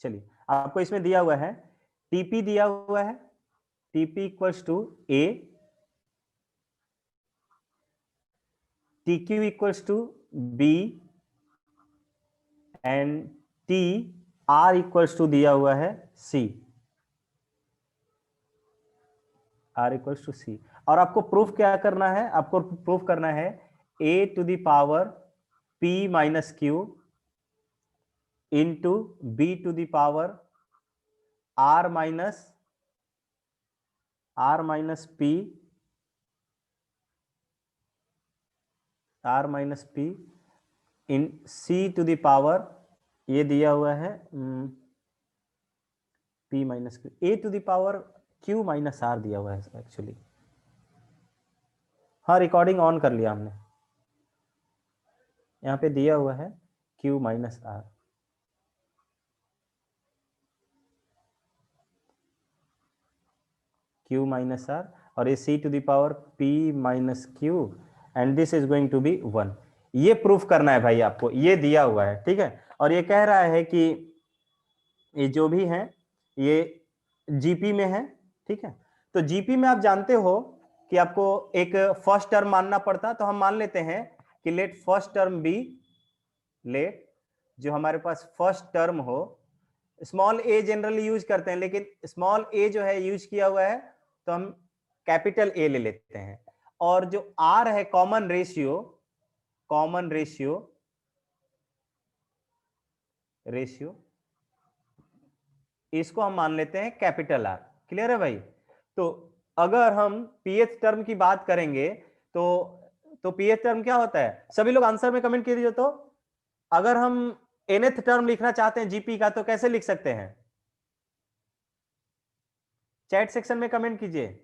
चलिए आपको इसमें दिया हुआ है टीपी दिया हुआ है, TP equals to A, TQ equals to B and T R equals to दिया हुआ है C, R equals to C. और आपको प्रूफ क्या करना है, आपको प्रूफ करना है a to the power p minus q into b to the power r minus p, r minus p in c to the power, ये दिया हुआ है p minus q, a to the power q minus r दिया हुआ है actually. हाँ recording on कर लिया हमने, यहाँ पे दिया हुआ है q minus r, q minus r, और ये c to the power p minus q and this is going to be 1। ये प्रूफ करना है भाई आपको, ये दिया हुआ है, ठीक है। और ये कह रहा है कि ये जो भी है ये जीपी में है, ठीक है। तो जीपी में आप जानते हो कि आपको एक फर्स्ट टर्म मानना पड़ता, तो हम मान लेते हैं कि let first term be, let जो हमारे पास फर्स्ट टर्म हो, स्मॉल ए जनरली यूज करते हैं, लेकिन स्मॉल ए जो है यूज किया हुआ है तो हम कैपिटल ए ले लेते हैं। और जो आर है common ratio, common ratio, ratio इसको हम मान लेते हैं कैपिटल आर। क्लियर है भाई? तो अगर हम पीएच टर्म की बात करेंगे तो पीएच टर्म क्या होता है, सभी लोग आंसर में कमेंट कीजिए। तो अगर हम nth टर्म लिखना चाहते हैं जीपी का तो कैसे लिख सकते हैं, चैट सेक्शन में कमेंट कीजिए।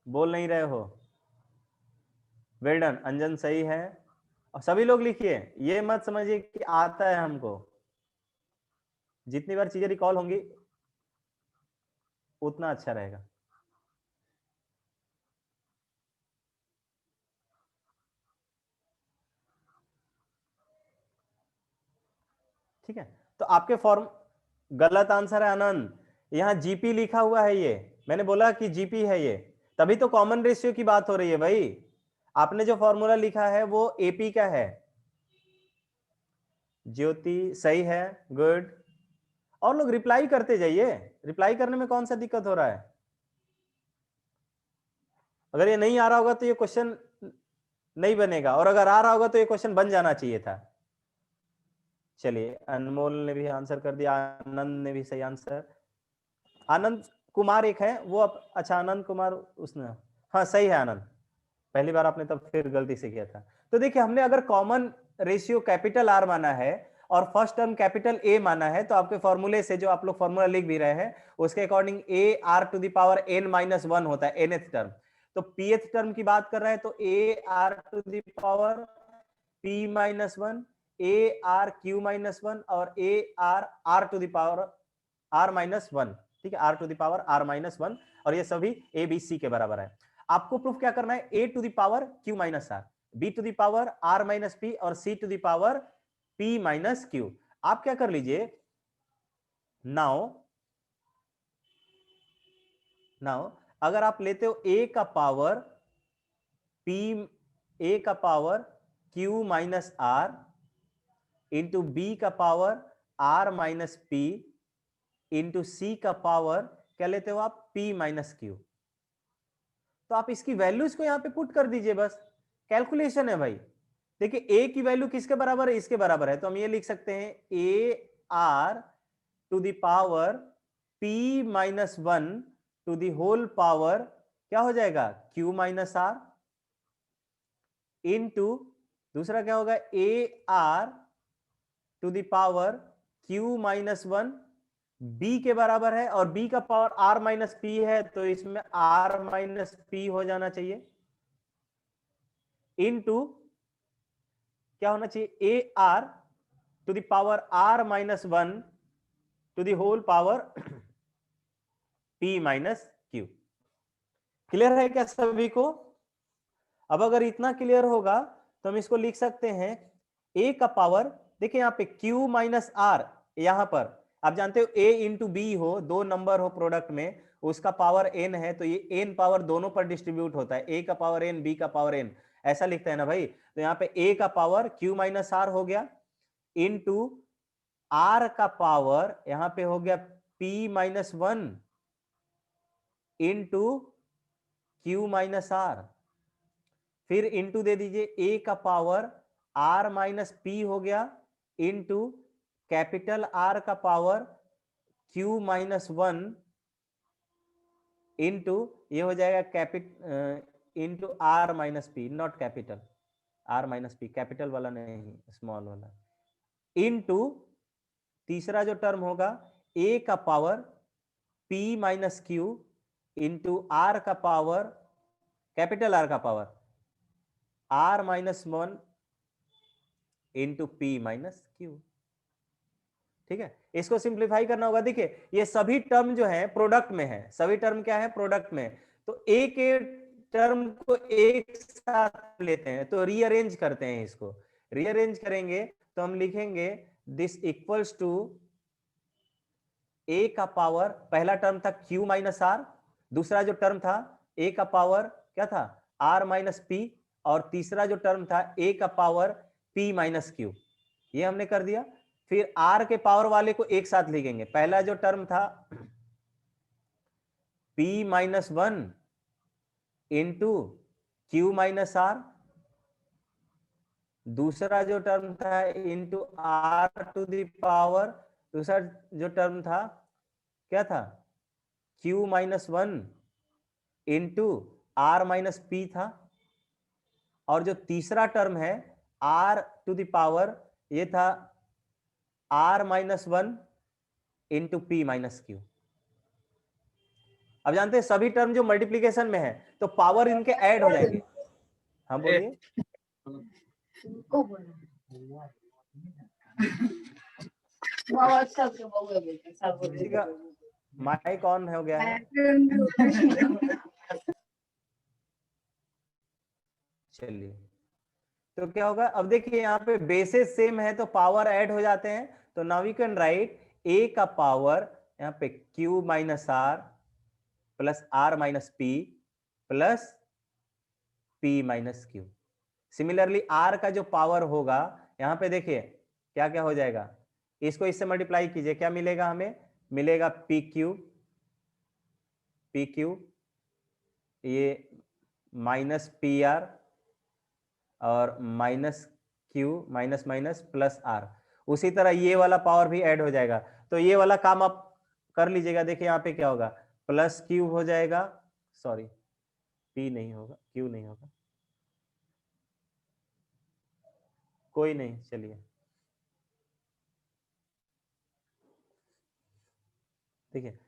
बोल नहीं रहे हो? वेल डन अंजन, सही है। और सभी लोग लिखिए, ये मत समझिए कि आता है हमको, जितनी बार चीजें रिकॉल होंगी उतना अच्छा रहेगा। ठीक है, तो आपके फॉर्म, गलत आंसर है आनंद, यहां जीपी लिखा हुआ है, ये मैंने बोला कि जीपी है ये, तभी तो कॉमन रेशियो की बात हो रही है भाई। आपने जो फॉर्मूला लिखा है वो एपी का है। ज्योति सही है, गुड। और लोग रिप्लाई करते जाइए, रिप्लाई करने में कौन सा दिक्कत हो रहा है। अगर ये नहीं आ रहा होगा तो ये क्वेश्चन नहीं बनेगा, और अगर आ रहा होगा तो ये क्वेश्चन बन जाना चाहिए था। चलिए अनमोल ने भी आंसर कर दिया, आनंद ने भी सही आंसर, आनंद कुमार एक है वो अच्छा आनंद कुमार उसने, हाँ सही है आनंद, पहली बार आपने तब फिर गलती से किया था। तो देखिए हमने अगर कॉमन रेशियो कैपिटल आर माना है और फर्स्ट टर्म कैपिटल ए माना है, तो आपके फॉर्मूले से जो आप लोग फॉर्मूला लिख भी रहे हैं उसके according a are to the power n minus one होता है, एनथ टर्म। तो पीएथ टर्म की बात कर रहे हैं तो A are to the power P minus one, A R Q minus one, और A R R to the power are minus one, ठीक है, R to the power are minus one, और ये सभी ए बी सी के बराबर है। आपको प्रूफ क्या करना है, A to the power Q minus R, B to the power are minus P, और C to the power P minus Q. आप क्या कर लीजिए, नाउ नाउ अगर आप लेते हो ए का पावर पी, ए का power Q minus R into B का power are minus P into C का पावर क्या लेते हो आप, P माइनस क्यू, तो आप इसकी वैल्यूज को यहां पे पुट कर दीजिए, बस कैलकुलेशन है भाई। देखिए A की वैल्यू किसके बराबर है, इसके बराबर है, तो हम ये लिख सकते हैं a are to the power P minus one to the whole power क्या हो जाएगा, Q माइनस आर इंटू दूसरा क्या होगा, a are to the power Q minus one, b के बराबर है, और बी का पावर आर माइनस पी है तो इसमें आर माइनस पी हो जाना चाहिए, इनटू क्या होना चाहिए, a are to the power are minus one to the whole power P minus q. Clear है क्या सभी को? अब अगर इतना क्लियर होगा तो हम इसको लिख सकते हैं a का पावर, देखिए यहाँ पे q माइनस आर, यहाँ पर आप जानते हो a इंटू बी हो, दो नंबर हो प्रोडक्ट में, उसका पावर n है, तो ये n पावर दोनों पर डिस्ट्रीब्यूट होता है, a का पावर n, b का पावर n, ऐसा लिखते हैं ना भाई। तो यहाँ पे a का पावर q माइनस आर हो गया, इंटू r का पावर यहाँ पे हो गया p minus one, into q minus r, फिर इंटू दे दीजिए a का पावर r माइनस पी हो गया, इंटू कैपिटल R का power q minus one, into ये हो जाएगा into r minus p, not capital, r minus p, capital वाला नहीं, स्मॉल वाला, इंटू तीसरा जो टर्म होगा a का power p minus q, into r का पावर कैपिटल R का power r minus one, into P minus Q. ठीक है, इसको सिंप्लीफाई करना होगा। देखिए ये सभी टर्म जो है प्रोडक्ट में है, सभी टर्म क्या है, प्रोडक्ट में, तो एक टर्म को एक साथ लेते हैं, तो रीअरेंज करते हैं, इसको रीअरेंज करेंगे तो हम लिखेंगे दिस इक्वल्स टू a का पावर, पहला टर्म था q माइनस आर, दूसरा जो टर्म था a का पावर क्या था, r माइनस पी, और तीसरा जो टर्म था a का पावर p माइनस क्यू, ये हमने कर दिया। फिर r के पावर वाले को एक साथ लिखेंगे, पहला जो टर्म था p minus one into q minus r, दूसरा जो टर्म था into r to the power, दूसरा जो टर्म था क्या था, q minus one into r minus p था, और जो तीसरा टर्म है r टू द पावर, ये था r minus one into P minus Q. अब जानते हैं सभी टर्म जो मल्टीप्लीकेशन में है तो पावर इनके ऐड हो जाएंगे। हाँ बोलिए। ठीक है, माइक ऑन हो गया है। चलिए, तो क्या होगा, अब देखिए यहाँ पे बेसिस सेम है तो पावर ऐड हो जाते हैं, तो now we can write a का पावर यहाँ पे q minus r plus r minus p plus p minus q. Similarly r का जो पावर होगा यहाँ पे देखिए क्या क्या हो जाएगा, इसको इससे मल्टीप्लाई कीजिए, क्या मिलेगा, हमें मिलेगा पी क्यू, ये माइनस पी आर और minus q, minus minus plus r, उसी तरह ये वाला पावर भी ऐड हो जाएगा। तो ये वाला काम आप कर लीजिएगा। देखिए यहाँ पे क्या होगा, प्लस क्यू हो जाएगा, सॉरी पी नहीं होगा, क्यू नहीं होगा, कोई नहीं, चलिए देखिए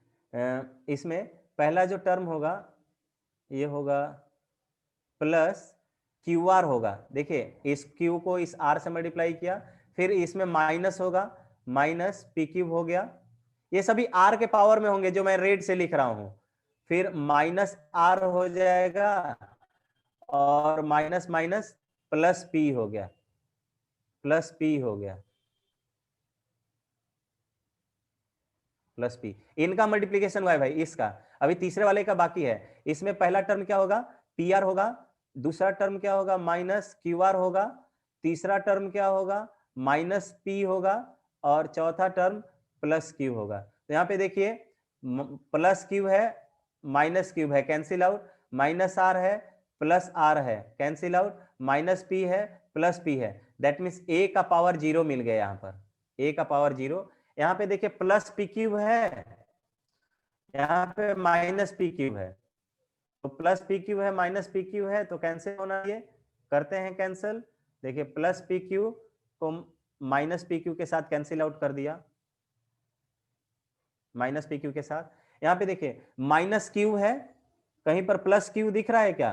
इसमें पहला जो टर्म होगा ये होगा प्लस क्यू आर होगा, देखिए इस क्यू को इस आर से मल्टीप्लाई किया, फिर इसमें माइनस होगा, माइनस पी क्यूब हो गया, ये सभी आर के पावर में होंगे जो मैं रेड से लिख रहा हूं, फिर माइनस आर हो जाएगा और माइनस माइनस प्लस पी हो गया, प्लस पी हो गया, प्लस पी, इनका मल्टीप्लीकेशन हुआ है भाई इसका। अभी तीसरे वाले का बाकी है, इसमें पहला टर्म क्या होगा, पी आर होगा, दूसरा टर्म क्या होगा, माइनस क्यू आर होगा, तीसरा टर्म क्या होगा, माइनस पी होगा, और चौथा टर्म प्लस क्यू होगा। तो यहाँ पे देखिए प्लस क्यू है, माइनस क्यूब है, कैंसिल आउट, माइनस आर है, प्लस आर है, कैंसिल आउट, माइनस पी है, प्लस पी है, दैट मीन्स ए का पावर जीरो मिल गया यहाँ पर, ए का पावर जीरो। यहाँ पे देखिए प्लस पी क्यूब है, यहाँ पे माइनस पी क्यूब है, तो प्लस पी क्यू है माइनस पी क्यू है तो कैंसिल होना, ये करते हैं कैंसिल। देखिए प्लस पी क्यू को माइनस पी क्यू के साथ कैंसिल आउट कर दिया, माइनस पी क्यू के साथ। यहाँ पे देखिए माइनस क्यू है, कहीं पर प्लस क्यू दिख रहा है क्या,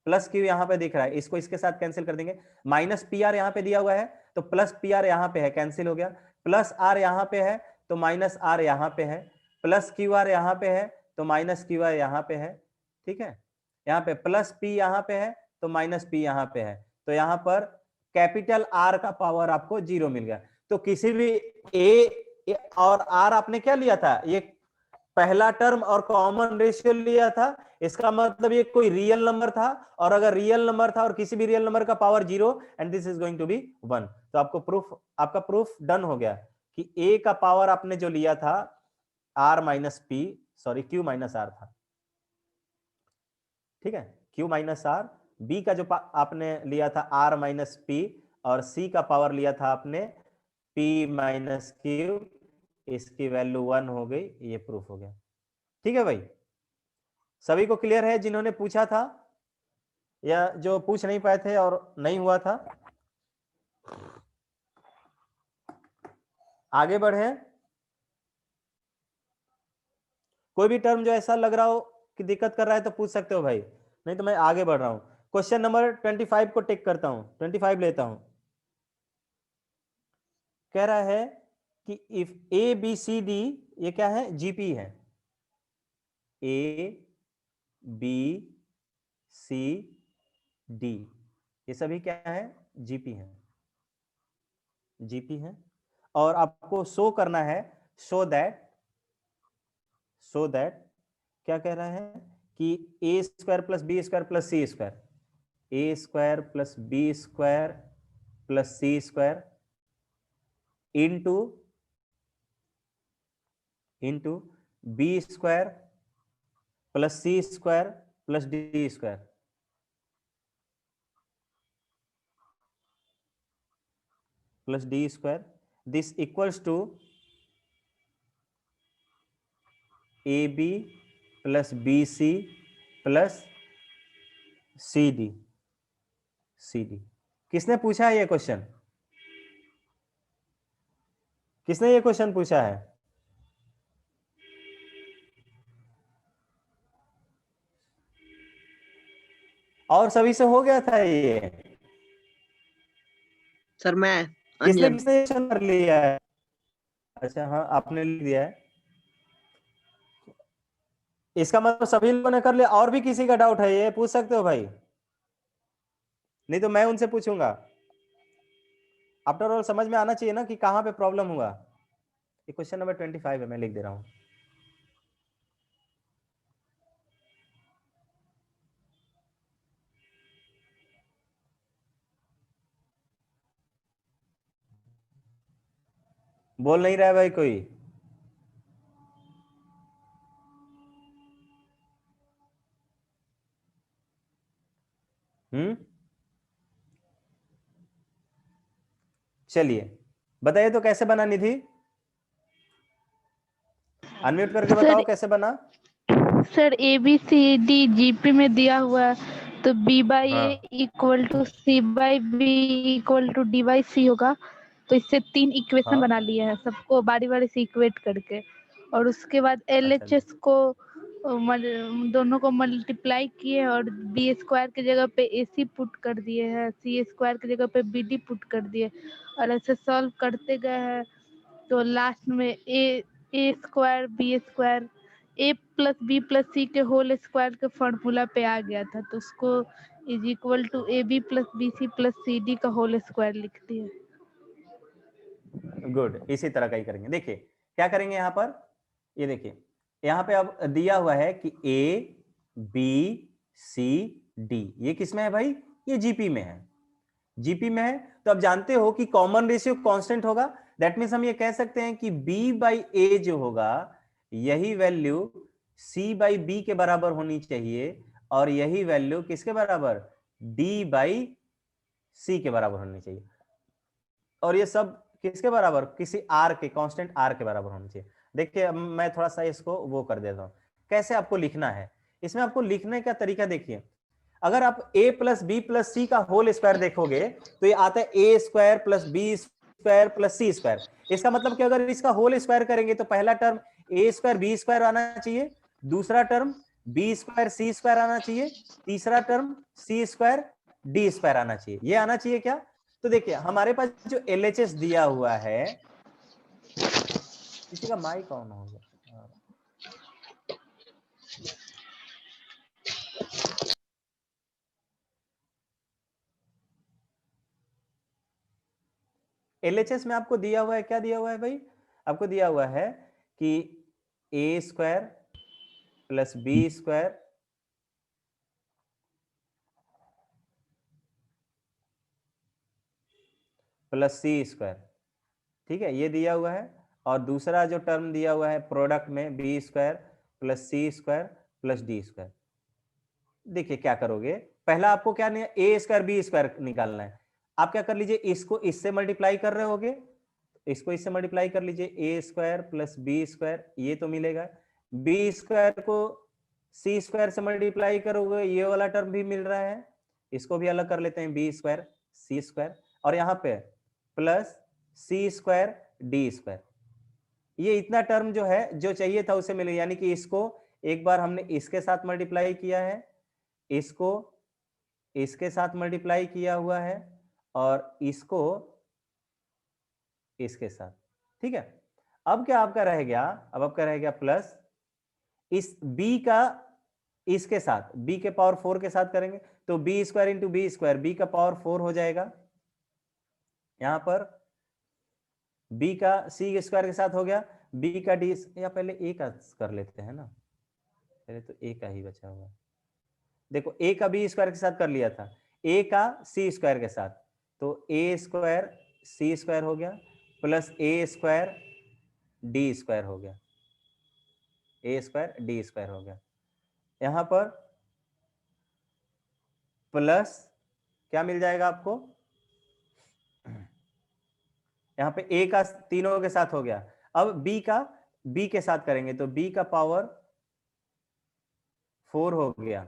प्लस क्यू यहाँ पे दिख रहा है, इसको इसके साथ कैंसिल कर देंगे। माइनस पी आर यहाँ पे दिया हुआ है तो प्लस पी आर यहाँ पे है, कैंसिल हो गया। प्लस आर यहाँ पे है तो माइनस आर यहाँ पे है, प्लस क्यू आर यहाँ पे है तो माइनस क्यू आर यहाँ पे है, ठीक है। यहाँ पे प्लस पी यहाँ पे है तो माइनस पी यहाँ पे है, तो यहाँ पर कैपिटल आर का पावर आपको 0 मिल गया। तो किसी भी ए और आर आपने क्या लिया था, ये पहला टर्म और कॉमन रेशियो लिया था, इसका मतलब ये कोई रियल नंबर था, और अगर रियल नंबर था और किसी भी रियल नंबर का power 0 and this is going to be 1, तो आपका प्रूफ डन हो गया कि ए का पावर आपने जो लिया था r minus p, sorry q minus r था, ठीक है, क्यू माइनस आर, बी का जो आपने लिया था आर माइनस पी, और सी का पावर लिया था आपने पी माइनस क्यू, इसकी वैल्यू 1 हो गई, ये प्रूफ हो गया। ठीक है भाई, सभी को क्लियर है जिन्होंने पूछा था या जो पूछ नहीं पाए थे और नहीं हुआ था? आगे बढ़े, कोई भी टर्म जो ऐसा लग रहा हो कि दिक्कत कर रहा है तो पूछ सकते हो भाई, नहीं तो मैं आगे बढ़ रहा हूं। क्वेश्चन नंबर 25 को टिक करता हूं, 25 लेता हूं। कह रहा है कि if a B C d, ये क्या है, जीपी है, ए बी सी डी, ये सभी क्या है, जीपी है, जीपी है, और आपको शो करना है, शो दैट क्या कह रहा है कि A square plus B square plus C square, A square plus B square plus C square into B square plus C square plus D square plus D square, this equals to A B plus B C plus C D. किसने पूछा है ये question, किसने ये question पूछा है? और सभी से हो गया था ये? सर मैं किसने अंजन। क्वेश्चन कर लिया है? अच्छा हाँ, आपने लिख दिया है, इसका मतलब सभी लोगों ने कर लिया। और भी किसी का डाउट है ये पूछ सकते हो भाई, नहीं तो मैं उनसे पूछूंगा। आफ्टर ऑल समझ में आना चाहिए ना कि कहां पे प्रॉब्लम हुआ। ये क्वेश्चन नंबर 25 है, मैं लिख दे रहा हूं। बोल नहीं रहा है भाई कोई? चलिए बताइए तो कैसे बना निधि, अनम्यूट करके बताओ कैसे बना। Sir A B C D GP में दिया हुआ है, तो B by A equal to C by B equal to D by C होगा। तो इससे 3 इक्वेशन बना लिए हैं, सबको बारी बारी से इक्वेट करके, और उसके बाद LHS को दोनों को मल्टीप्लाई किए और बी स्क्वायर की जगह पे AC पुट कर दिए हैं, सी स्क्वायर की जगह पे BD पुट कर दिए, और ऐसे सॉल्व करते गए हैं। तो लास्ट में ए square B square a plus B plus सी के होल स्क्वायर के फॉर्मूला पे आ गया था, तो उसको is equal to A B plus B C plus C d का होल स्क्वायर लिख दिए। गुड, इसी तरह का ही करेंगे। देखिए क्या करेंगे यहाँ पर, ये देखिए यहाँ पे अब दिया हुआ है कि ए बी सी डी, ये किसमें है भाई, ये जीपी में है, जीपी में है। तो अब जानते हो कि कॉमन रेशियो कांस्टेंट होगा, दैट मीन्स हम ये कह सकते हैं कि बी बाई ए जो होगा यही वैल्यू सी बाई बी के बराबर होनी चाहिए, और यही वैल्यू किसके बराबर, डी बाई सी के बराबर होनी चाहिए, और ये सब किसके बराबर, किसी आर के, कांस्टेंट आर के बराबर होनी चाहिए। देखिए अब मैं थोड़ा सा इसको वो कर देता हूं, कैसे आपको लिखना है। इसमें आपको लिखने का तरीका देखिए, अगर आप a plus B plus C का होल स्क्वायर देखोगे तो ये आता है A square plus B square plus C square. इसका मतलब कि अगर इसका होल स्क्वायर करेंगे तो पहला टर्म ए स्क्वायर बी स्क्वायर आना चाहिए, दूसरा term B square C square आना चाहिए, तीसरा टर्म सी स्क्वायर डी स्क्वायर आना चाहिए। ये आना चाहिए क्या? तो देखिए हमारे पास जो LHS दिया हुआ है, किसी का माइक ऑन हो गया, LHS में आपको दिया हुआ है, क्या दिया हुआ है भाई? आपको दिया हुआ है कि a square plus b square plus c square, ठीक है, ये दिया हुआ है। और दूसरा जो टर्म दिया हुआ है प्रोडक्ट में b square plus c square plus d square. देखिए क्या करोगे, पहला आपको क्या नहीं, a स्क्वायर b स्क्वायर निकालना है। आप क्या कर लीजिए, इसको इससे मल्टीप्लाई कर रहे होगे, इसको इससे मल्टीप्लाई कर लीजिए, a square plus b square, ये तो मिलेगा। b स्क्वायर को c स्क्वायर से मल्टीप्लाई करोगे, ये वाला टर्म भी मिल रहा है, इसको भी अलग कर लेते हैं, b स्क्वायर c स्क्वायर, और यहाँ पे plus c square d square. ये इतना टर्म जो है, जो चाहिए था उसे मिल गया, यानी कि इसको एक बार हमने इसके साथ मल्टीप्लाई किया है, इसको इसके साथ मल्टीप्लाई किया हुआ है, और इसको इसके साथ, ठीक है। अब क्या आपका रह गया, अब आपका रह गया प्लस इस b का इसके साथ, b के पावर 4 के साथ करेंगे तो b square into B square, b का पावर 4 हो जाएगा। यहां पर b का c स्क्वायर के साथ हो गया, b का d, या पहले a का कर लेते हैं ना, पहले तो a का ही बचा हुआ है। देखो a का b स्क्वायर के साथ कर लिया था, a का c स्क्वायर के साथ, तो a स्क्वायर c स्क्वायर हो गया plus a square d square हो गया, a स्क्वायर d स्क्वायर हो गया। यहां पर प्लस क्या मिल जाएगा आपको, यहां पे a का तीनों के साथ हो गया, अब b का b के साथ करेंगे तो b का पावर 4 हो गया,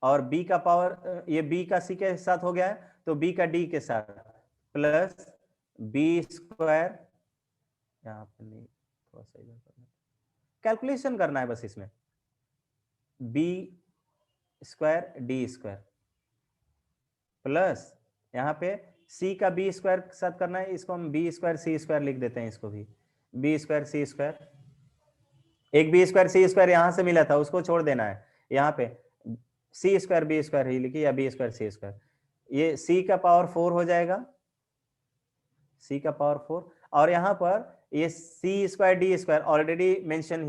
और b का पावर, ये b का c के साथ हो गया है तो b का d के साथ प्लस b स्क्वायर, यहाँ पे नहीं, थोड़ा सा इधर करना, कैलकुलेशन करना है बस इसमें, b square d square plus यहाँ पे c का b स्क्वायर के साथ करना है, इसको हम b स्क्वायर c स्क्वायर लिख देते हैं, इसको भी b स्क्वायर c स्क्वायर, एक b स्क्वायर c स्क्वायर यहां से मिला था उसको छोड़ देना है, यहाँ पे c स्क्वायर b स्क्वायर ही लिखिए, या b स्क्वायर c स्क्वायर, ये c का पावर 4 हो जाएगा, c का पावर 4, और यहाँ पर ये c square d square already mention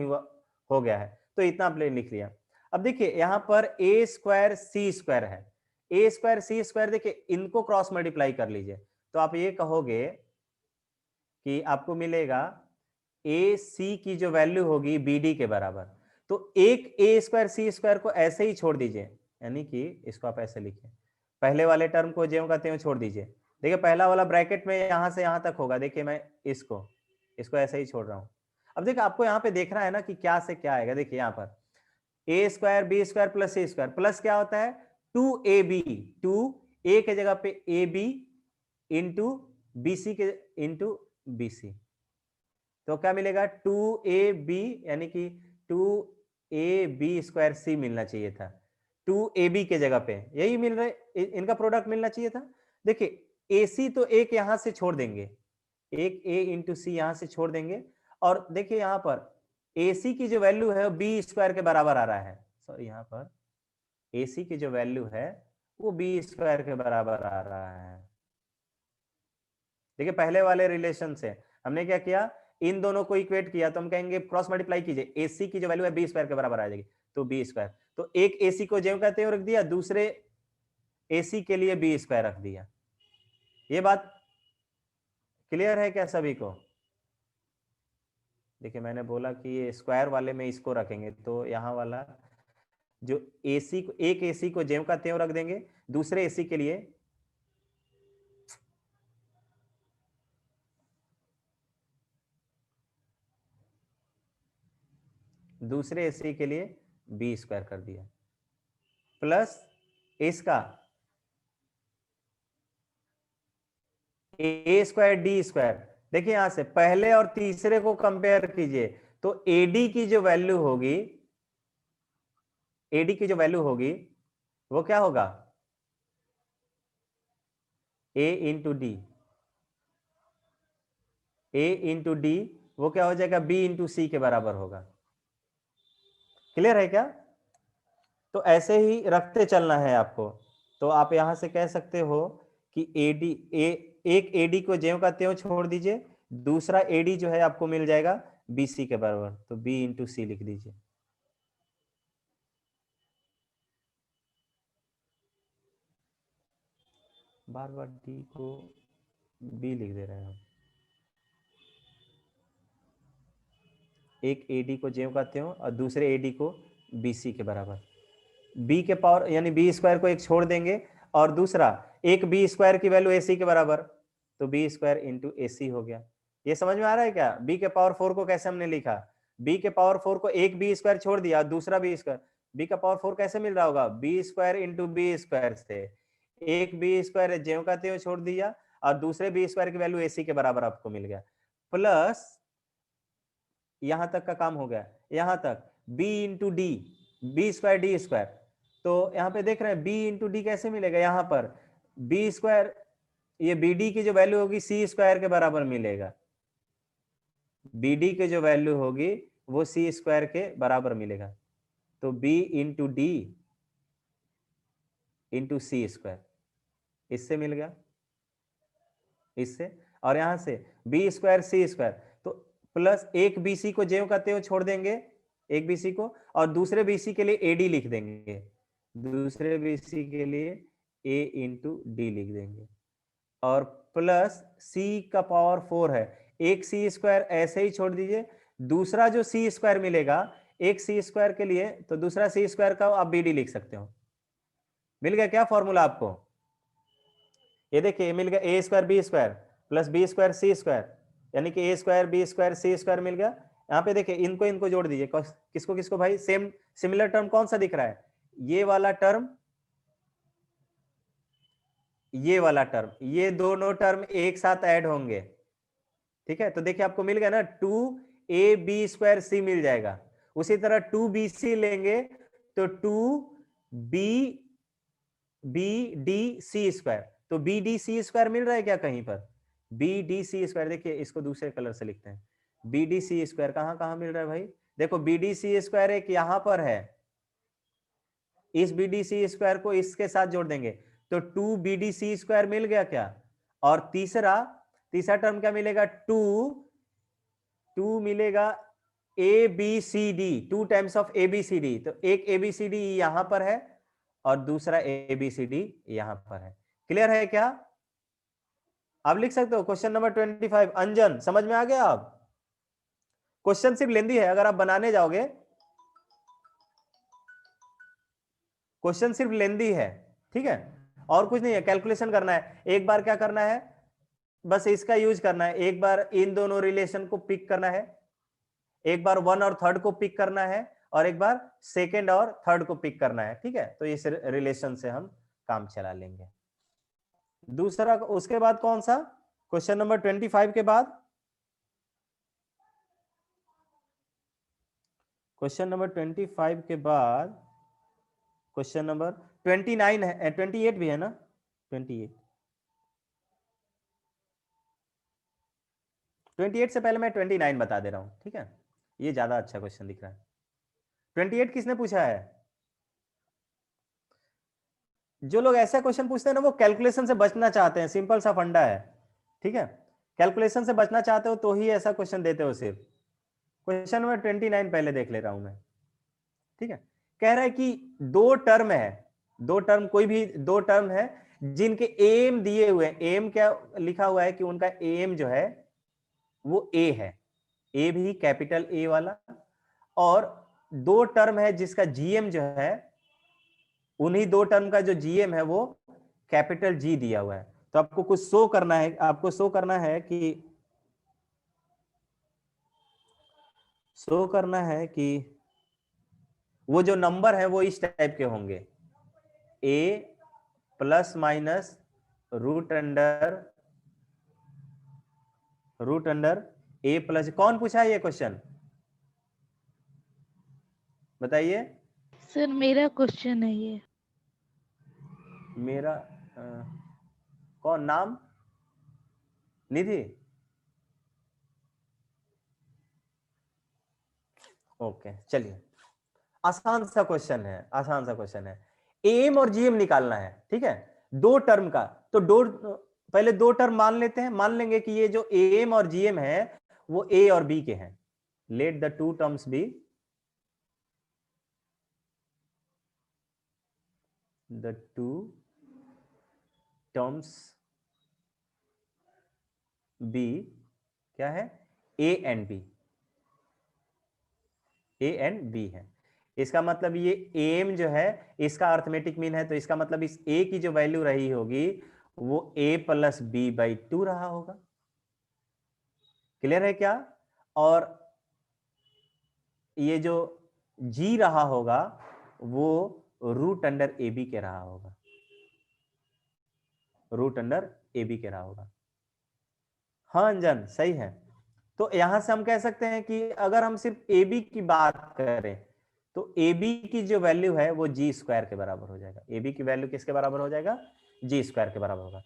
हो गया है, तो इतना आपने लिख लिया। अब देखिए यहाँ पर a स्क्वायर c स्क्वायर है, a स्क्वायर c स्क्वायर, देखिए इनको क्रॉस मल्टीप्लाई कर लीजिए, तो आप ये कहोगे कि आपको मिलेगा ए सी की जो वैल्यू होगी बी डी के बराबर, तो एक ए स्क्वायर सी स्क्वायर को ऐसे ही छोड़ दीजिए, यानी कि इसको आप ऐसे लिखिए, पहले वाले टर्म को ज्यों का त्यों छोड़ दीजिए। देखिए पहला वाला ब्रैकेट में यहां से यहां तक होगा, देखिए मैं इसको इसको ऐसे ही छोड़ रहा हूं। अब देखिए आपको यहाँ पे देखना है ना कि क्या से क्या आएगा, देखिए यहाँ पर a square B square plus C square, plus क्या होता है 2ab, 2a के जगह पे a b into b c के इंटू बी सी, तो क्या मिलेगा 2ab, यानी कि 2ab स्क्वायर सी मिलना चाहिए था, 2ab के जगह पे यही मिल रहा है, इनका प्रोडक्ट मिलना चाहिए था। देखिए ac तो एक यहां से छोड़ देंगे, एक a इंटू सी यहां से छोड़ देंगे, और देखिए यहां पर ac की जो वैल्यू है b स्क्वायर के बराबर आ रहा है, सॉरी यहाँ पर ac की जो वैल्यू है वो b स्क्वायर के बराबर आ रहा है। देखिए पहले वाले रिलेशन से हमने क्या किया, इन दोनों को इक्वेट किया, तो हम कहेंगे क्रॉस मल्टीप्लाई कीजिए, एसी की जो वैल्यू है बी स्क्वायर के बराबर आ जाएगी, तो बी स्क्वायर, तो एक एसी को ज्यों कहते हैं रख दिया, दूसरे एसी के लिए बी स्क्वायर रख दिया। ये बात क्लियर है क्या सभी को? देखिए मैंने बोला कि ये स्क्वायर वाले में इसको रखेंगे, तो यहाँ वाला जो एसी को, एक एसी को ज्यों का त्यों रख देंगे, दूसरे एसी के लिए एसी के लिए बी स्क्वायर कर दिया, प्लस इसका ए स्क्वायर डी स्क्वायर। देखिए यहां से पहले और तीसरे को कंपेयर कीजिए, तो एडी की जो वैल्यू होगी, एडी की जो वैल्यू होगी वो क्या होगा, ए इंटू डी, ए इंटू डी वो क्या हो जाएगा, बी इंटू सी के बराबर होगा। क्लियर है क्या? तो ऐसे ही रखते चलना है आपको, तो आप यहां से कह सकते हो कि एडी एक एडी को ज्यों का त्यों छोड़ दीजिए, दूसरा एडी जो है आपको मिल जाएगा बीसी के बराबर, तो बी इंटू सी लिख दीजिए। बार बार डी को बी लिख दे रहे हैं हम। एक एडी को ज्यों का त्यों और दूसरे एडी को बीसी के बराबर, बी के पावर यानी बी स्क्वायर को एक छोड़ देंगे, और दूसरा एक बी स्क्वायर की वैल्यू एसी के बराबर, तो बी स्क्वायर इंटू एसी हो गया। ये समझ में आ रहा है क्या? बी के पावर 4 को कैसे हमने लिखा, बी के पावर 4 को एक बी स्क्वायर छोड़ दिया, दूसरा बी स्क्वायर, बी का पावर 4 कैसे मिल रहा होगा, b square into B square से, एक बी स्क्वायर ज्यों का त्यों छोड़ दिया और दूसरे बी स्क्वायर की वैल्यू एसी के बराबर आपको मिल गया, प्लस यहां तक का काम हो गया, यहां तक b into d, b square d square, तो यहां पे देख रहे हैं b इंटू डी कैसे मिलेगा, यहां पर बी स्क्वायर, ये बी डी की जो वैल्यू होगी सी स्क्वायर के बराबर मिलेगा, बी डी की जो वैल्यू होगी वो सी स्क्वायर के बराबर मिलेगा, तो b इंटू डी इंटू सी स्क्वायर, इससे मिल गया, इससे, और यहां से बी स्क्वायर सी स्क्वायर, तो प्लस एक बीसी को ज्यों का त्यों छोड़ देंगे, एक बीसी को, और दूसरे बीसी के लिए एडी लिख देंगे, दूसरे बीसी के लिए ए इंटू डी लिख देंगे, और प्लस सी का पावर 4 है, एक सी स्क्वायर ऐसे ही छोड़ दीजिए, दूसरा जो सी स्क्वायर मिलेगा एक सी स्क्वायर के लिए, तो दूसरा सी स्क्वायर का आप बी डी लिख सकते हो। मिल गया क्या फॉर्मूला आपको? ये देखिए मिल गया A square B square plus B square C square, यानी कि A square B square C square मिल गया। यहाँ पे देखिए इनको इनको जोड़ दीजिए, किसको किसको भाई, सेम सिमिलर टर्म कौन सा दिख रहा है, ये वाला टर्म, ये वाला टर्म, ये दोनों टर्म एक साथ ऐड होंगे, ठीक है। तो देखिए आपको मिल गया ना 2ab स्क्वायर सी मिल जाएगा, उसी तरह 2bc लेंगे तो 2bdc स्क्वायर, तो bdc स्क्वायर मिल रहा है क्या कहीं पर, bdc स्क्वायर, देखिए इसको दूसरे कलर से लिखते हैं, bdc स्क्वायर कहां कहां मिल रहा है भाई, देखो bdc स्क्वायर एक यहां पर है, इस bdc स्क्वायर को इसके साथ जोड़ देंगे तो 2bdc स्क्वायर मिल गया क्या, और तीसरा टर्म क्या मिलेगा, 2 मिलेगा ABCD, 2 टाइम्स ऑफ ABCD, तो एक ABCD यहां पर है और दूसरा ABCD यहां पर है। क्लियर है क्या? आप लिख सकते हो क्वेश्चन नंबर 25। अंजन समझ में आ गया? आप क्वेश्चन सिर्फ लेंदी है, अगर आप बनाने जाओगे क्वेश्चन सिर्फ लेंदी है, ठीक है, और कुछ नहीं है, कैलकुलेशन करना है, एक बार क्या करना है, बस इसका यूज करना है, एक बार इन दोनों रिलेशन को पिक करना है, एक बार 1 और 3rd को पिक करना है, और एक बार 2nd और 3rd को पिक करना है, ठीक है। तो इस रिलेशन से हम काम चला लेंगे। दूसरा उसके बाद कौन सा, क्वेश्चन नंबर 25 के बाद क्वेश्चन नंबर 25 के बाद क्वेश्चन नंबर 29 है, 28 भी है ना, 28 से पहले मैं 29 बता दे रहा हूं, ठीक है, ये ज्यादा अच्छा क्वेश्चन दिख रहा है। 28 किसने पूछा है? जो लोग ऐसा क्वेश्चन पूछते हैं ना वो कैलकुलेशन से बचना चाहते हैं, सिंपल सा फंडा है, ठीक है, कैलकुलेशन से बचना चाहते हो तो ही ऐसा क्वेश्चन देते हो। सिर्फ क्वेश्चन नंबर 29 पहले देख ले रहा हूं मैं, ठीक है। कह रहा है कि दो टर्म है, दो टर्म, कोई भी दो टर्म है जिनके एम दिए हुए हैं, एम क्या लिखा हुआ है कि उनका एम जो है वो ए है, ए भी कैपिटल ए वाला, और दो टर्म है जिसका जीएम जो है, उन्हीं दो टर्म का जो जीएम है वो कैपिटल जी दिया हुआ है। तो आपको कुछ शो करना है, आपको शो करना है कि वो जो नंबर है वो इस टाइप के होंगे, ए प्लस माइनस रूट अंडर ए प्लस, कौन पूछा है ये क्वेश्चन बताइए? सर मेरा क्वेश्चन है ये। मेरा कौन, नाम निधि? ओके चलिए, आसान सा क्वेश्चन है, आसान सा क्वेश्चन है, एम और जीएम निकालना है, ठीक है। दो टर्म का, तो पहले दो टर्म मान लेते हैं, मान लेंगे कि ये जो एम और जीएम है वो ए और बी के हैं। Let the two terms be the two terms b क्या है, a and b, a and b है। इसका मतलब ये एम जो है इसका अर्थमेटिक मीन है, तो इसका मतलब इस a की जो वैल्यू रही होगी वो a plus b by two रहा होगा। क्लियर है क्या? और ये जो g रहा होगा वो रूट अंडर ए बी के रहा होगा, रूट अंडर ए बी के रहा होगा। हाँ अंजन सही है। तो यहां से हम कह सकते हैं कि अगर हम सिर्फ ए बी की बात करें तो ए बी की जो वैल्यू है वो जी स्क्वायर के बराबर हो जाएगा। ए बी की वैल्यू किसके बराबर हो जाएगा? जी स्क्वायर के बराबर होगा।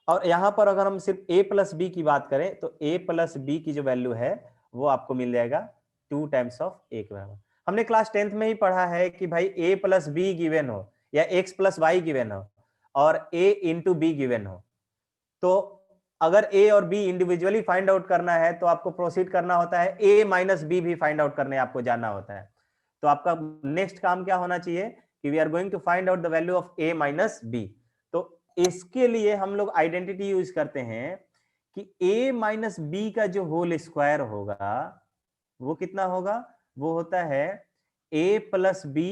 और यहां पर अगर हम सिर्फ ए प्लस बी की बात करें तो ए प्लस बी की जो वैल्यू है वो आपको मिल जाएगा 2 टाइम्स ऑफ ए के बराबर। हमने क्लास 10th में ही पढ़ा है कि भाई ए प्लस बी गिवन हो या एक्स प्लस वाई गिवन हो और ए इंटू बी गिवन हो, तो अगर ए और बी इंडिविजुअली फाइंड आउट करना है तो आपको प्रोसीड करना होता है, ए माइनस बी भी फाइंड आउट करने आपको जाना होता है। तो आपका नेक्स्ट काम क्या होना चाहिए कि we are going to find out the value of a minus b. तो इसके लिए हम लोग आइडेंटिटी यूज करते हैं कि ए माइनस बी का जो होल स्क्वायर होगा वो कितना होगा? वो होता है ए प्लस बी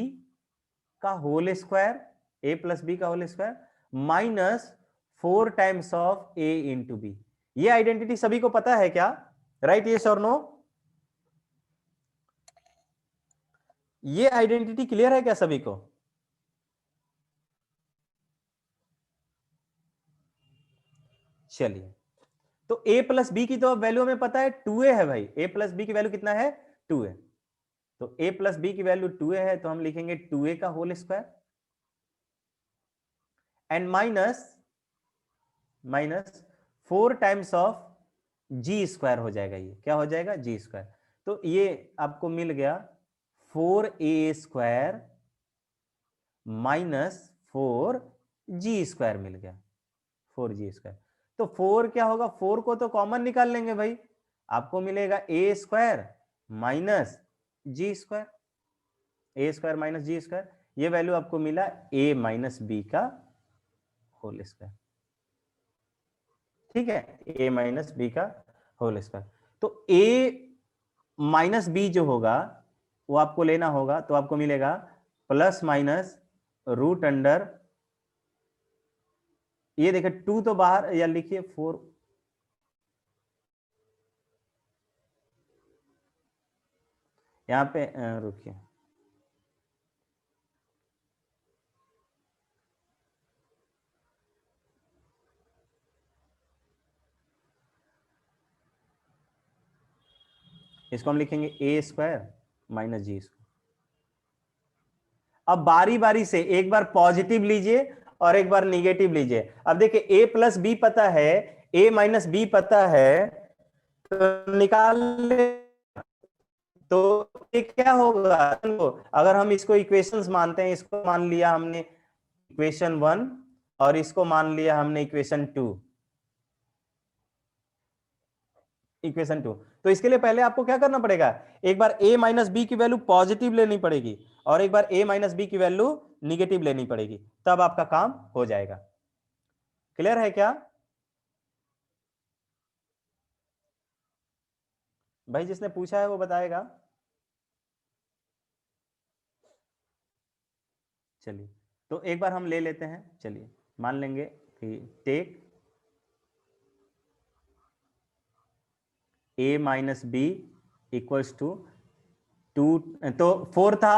का whole square, a plus b का whole square minus 4 times of a into b. ये आइडेंटिटी सभी को पता है क्या? राइट, यस और नो? ये आइडेंटिटी क्लियर है क्या सभी को? चलिए, तो a प्लस बी की तो वैल्यू हमें पता है 2a है भाई। a प्लस बी की वैल्यू कितना है? 2a। तो a प्लस बी की वैल्यू 2a है तो हम लिखेंगे 2a का whole square and minus 4 times of g square हो जाएगा। ये क्या हो जाएगा? G square. तो ये आपको मिल गया 4a square minus 4g square मिल गया, 4g स्क्वायर। तो 4 क्या होगा? 4 को तो कॉमन निकाल लेंगे भाई, आपको मिलेगा a square minus g square, A square minus g square. ये वैल्यू आपको मिला a माइनस बी का होल स्क्वायर। ठीक है, a माइनस बी का होल स्क्वायर। तो a माइनस बी जो होगा वो आपको लेना होगा, तो आपको मिलेगा प्लस माइनस रूट अंडर, ये देखिए 2 तो बाहर, या लिखिए 4, यहां पे रुकिए, इसको हम लिखेंगे ए स्क्वायर माइनस जी स्क्वायर। अब बारी बारी से एक बार पॉजिटिव लीजिए और एक बार निगेटिव लीजिए। अब देखिए ए प्लस बी पता है, ए माइनस बी पता है, तो निकाल ले। तो ये क्या होगा? अगर हम इसको इक्वेशंस मानते हैं, इसको मान लिया हमने इक्वेशन 1 और इसको मान लिया हमने इक्वेशन 2, इक्वेशन 2। तो इसके लिए पहले आपको क्या करना पड़ेगा? एक बार a माइनस बी की वैल्यू पॉजिटिव लेनी पड़ेगी और एक बार a माइनस बी की वैल्यू निगेटिव लेनी पड़ेगी, तब आपका काम हो जाएगा। क्लियर है क्या भाई? जिसने पूछा है वो बताएगा। चलिए, तो एक बार हम ले लेते हैं। चलिए मान लेंगे कि take a minus b equals to 2, तो 4 था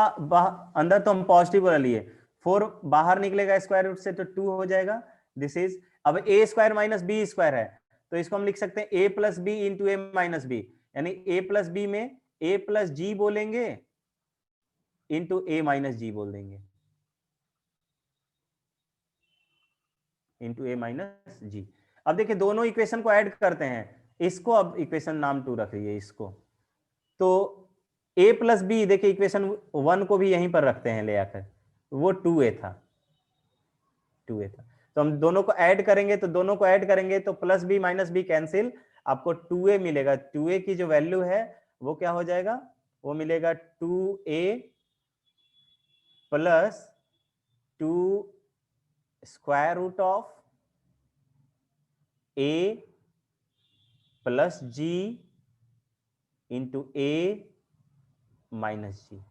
अंदर, तो हम पॉजिटिव वाला लिए, 4 बाहर निकलेगा स्क्वायर रूट से तो 2 हो जाएगा। दिस इज, अब ए स्क्वायर माइनस बी स्क्वायर है तो इसको हम लिख सकते हैं ए plus B into A minus B, यानी ए प्लस बी में ए प्लस जी बोलेंगे इंटू ए माइनस जी बोल देंगे, इंटू ए माइनस जी। अब देखिए दोनों इक्वेशन को ऐड करते हैं, इसको अब इक्वेशन नाम 2 रख रही इसको, तो a प्लस बी, देखिए इक्वेशन 1 को भी यहीं पर रखते हैं ले आकर, वो 2a था, 2a था। तो तो हम दोनों को ऐड करेंगे, तो दोनों को ऐड करेंगे तो plus b minus b cancel, आपको 2a मिलेगा। 2a की जो वैल्यू है वो क्या हो जाएगा, वो मिलेगा 2a plus 2 square root of a plus g into a minus G.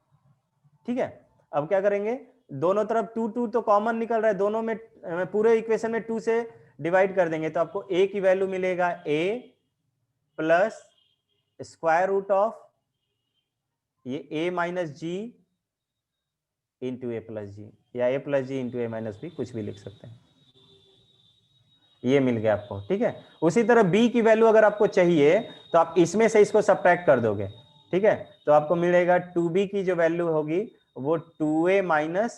ठीक है, अब क्या करेंगे, दोनों तरफ 2 2 तो कॉमन निकल रहा है, दोनों में पूरे इक्वेशन में 2 से डिवाइड कर देंगे तो आपको a की वैल्यू मिलेगा a plus square root of ये a minus G into A plus G, या a plus G into A minus B, कुछ भी लिख सकते हैं। ये मिल गया आपको। ठीक है, उसी तरह b की वैल्यू अगर आपको चाहिए तो आप इसमें से इसको सब्ट्रैक्ट कर दोगे। ठीक है, तो आपको मिलेगा 2b की जो वैल्यू होगी वो 2a minus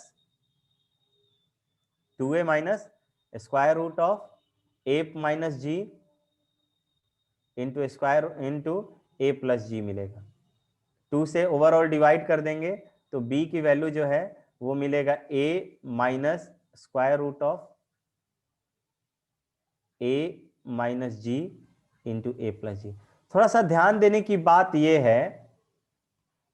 square root of a minus G into square into A plus G मिलेगा। 2 से ओवरऑल डिवाइड कर देंगे तो b की वैल्यू जो है वो मिलेगा a minus square root of a minus G into A plus G. थोड़ा सा ध्यान देने की बात यह है,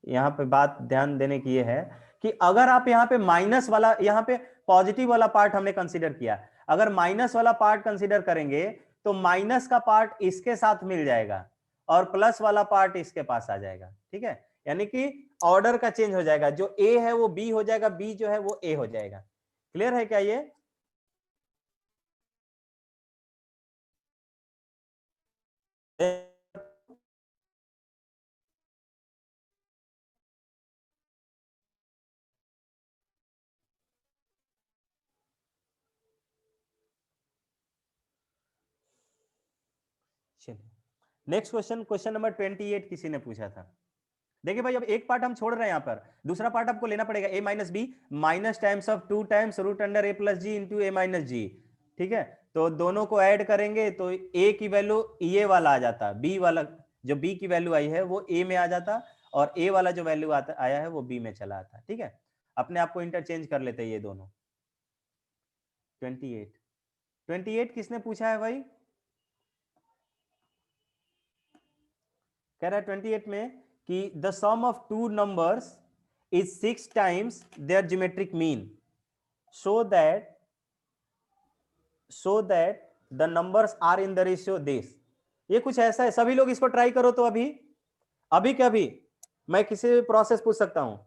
यहां पे बात ध्यान देने की यह है कि अगर आप यहाँ पे माइनस वाला, यहाँ पे पॉजिटिव वाला पार्ट हमने कंसीडर किया, अगर माइनस वाला पार्ट कंसीडर करेंगे तो माइनस का पार्ट इसके साथ मिल जाएगा और प्लस वाला पार्ट इसके पास आ जाएगा। ठीक है, यानी कि ऑर्डर का चेंज हो जाएगा, जो ए है वो बी हो जाएगा, बी जो है वो ए हो जाएगा। क्लियर है क्या ये? चलिए नेक्स्ट क्वेश्चन, क्वेश्चन नंबर 28 किसी ने पूछा था। देखिए भाई, अब एक पार्ट हम छोड़ रहे हैं यहां पर, दूसरा पार्ट आपको लेना पड़ेगा, a minus B minus times of 2 times root under a plus G into A minus G. ठीक है, तो दोनों को ऐड करेंगे तो a की वैल्यू ये वाला आ जाता, b वाला जो b की वैल्यू आई है वो a में आ जाता, और a वाला जो वैल्यू आता आया है वो b में चला आता। ठीक है, अपने आप को इंटरचेंज कर लेते हैं ये दोनों। 28 किसने पूछा है भाई? कह रहा है 28 में कि the sum of two numbers is 6 times their geometric mean so that the numbers are in the ratio this. ये कुछ ऐसा है, सभी लोग इसको ट्राई करो तो अभी अभी क्या भी मैं किसी भी प्रोसेस पूछ सकता हूं,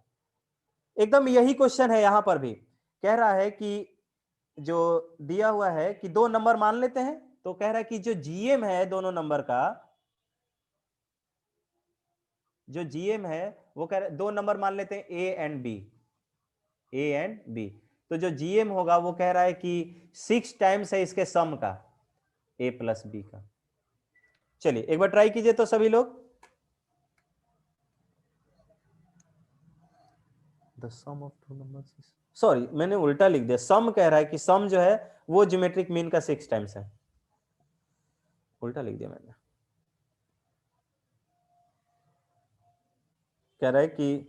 एकदम यही क्वेश्चन है। यहां पर भी कह रहा है कि जो दिया हुआ है कि दो नंबर मान लेते हैं, तो कह रहा है कि जो जीएम है दोनों नंबर का, जो जीएम है वो कह रहे दो नंबर मान लेते हैं ए एंड बी, तो जो जीएम होगा वो कह रहा है कि 6 टाइम्स है इसके सम का, ए प्लस बी का। चलिए एक बार ट्राई कीजिए तो सभी लोग। The sum of two numbers, sorry मैंने उल्टा लिख दिया, सम कह रहा है कि सम जो है वो ज्योमेट्रिक मीन का 6 टाइम्स है, उल्टा लिख दिया मैंने। कह रहा है कि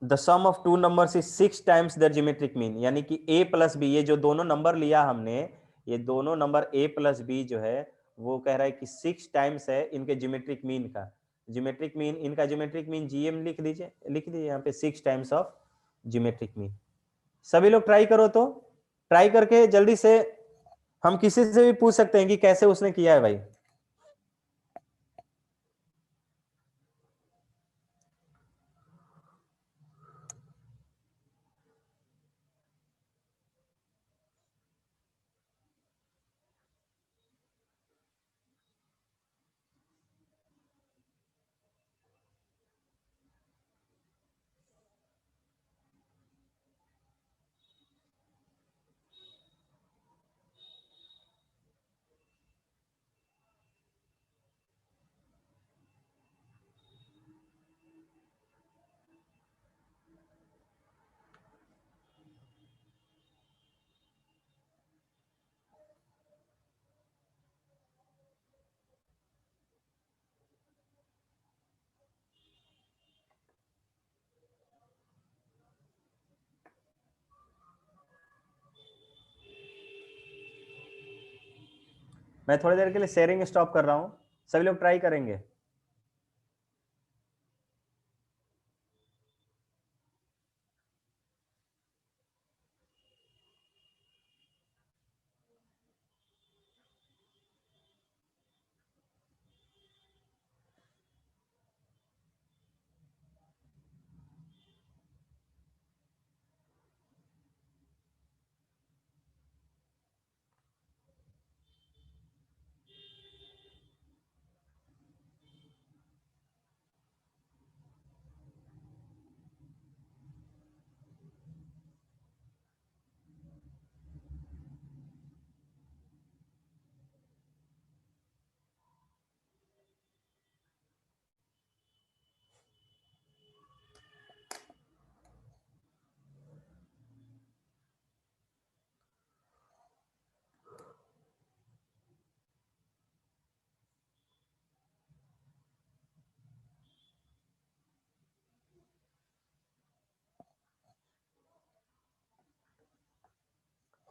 the sum of two numbers is 6 times their geometric mean, यानी कि a प्लस बी, ये जो दोनों नंबर लिया हमने, ये दोनों नंबर a प्लस बी जो है वो कह रहा है कि 6 टाइम्स है इनके ज्योमेट्रिक मीन का। ज्योमेट्रिक मीन, इनका ज्योमेट्रिक मीन जीएम लिख दीजिए, लिख दीजिए यहाँ पे 6 टाइम्स ऑफ ज्योमेट्रिक मीन। सभी लोग ट्राई करो तो, ट्राई करके जल्दी से हम किसी से भी पूछ सकते हैं कि कैसे उसने किया है भाई। मैं थोड़ी देर के लिए शेयरिंग स्टॉप कर रहा हूं, सभी लोग ट्राई करेंगे।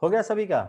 हो गया सभी का?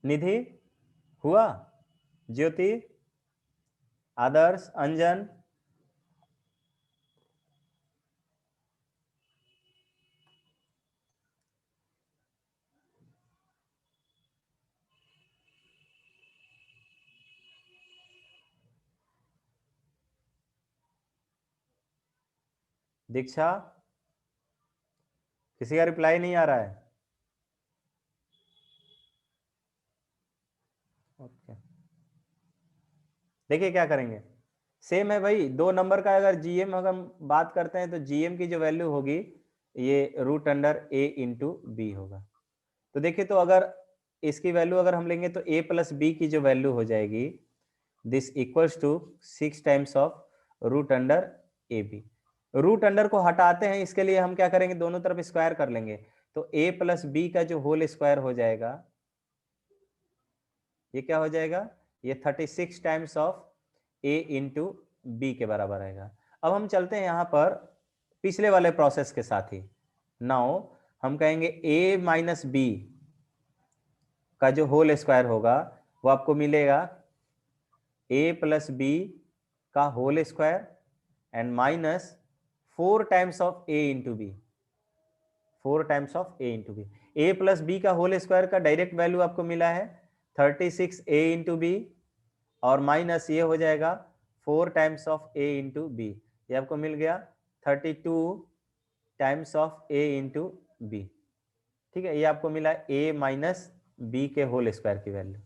निधि हुआ? ज्योति, आदर्श, अंजन, दीक्षा, किसी का रिप्लाई नहीं आ रहा है। ओके, देखिए क्या करेंगे, सेम है भाई, दो नंबर का अगर जीएम अगर हम बात करते हैं तो जीएम की जो वैल्यू होगी ये रूट अंडर ए इंटू बी होगा। तो देखिए, तो अगर इसकी वैल्यू अगर हम लेंगे तो a प्लस बी की जो वैल्यू हो जाएगी this equals to 6 times of root under a b. Root under को हटाते हैं, इसके लिए हम क्या करेंगे, दोनों तरफ स्क्वायर कर लेंगे, तो a प्लस बी का जो होल स्क्वायर हो जाएगा ये क्या हो जाएगा, ये 36 times of a into b के बराबर आएगा। अब हम चलते हैं यहाँ पर पिछले वाले प्रोसेस के साथ ही। नाउ हम कहेंगे a माइनस बी का जो होल स्क्वायर होगा वो आपको मिलेगा a प्लस बी का whole square and minus 4 times of a into b, 4 times of a into b. A plus b का होल स्क्वायर का डायरेक्ट वैल्यू आपको मिला है 36a इंटू बी, और माइनस ये हो जाएगा 4 times of a into b, ये आपको मिल गया 32 times of a into b. ठीक है, ये आपको मिला a माइनस बी के होल स्क्वायर की वैल्यू।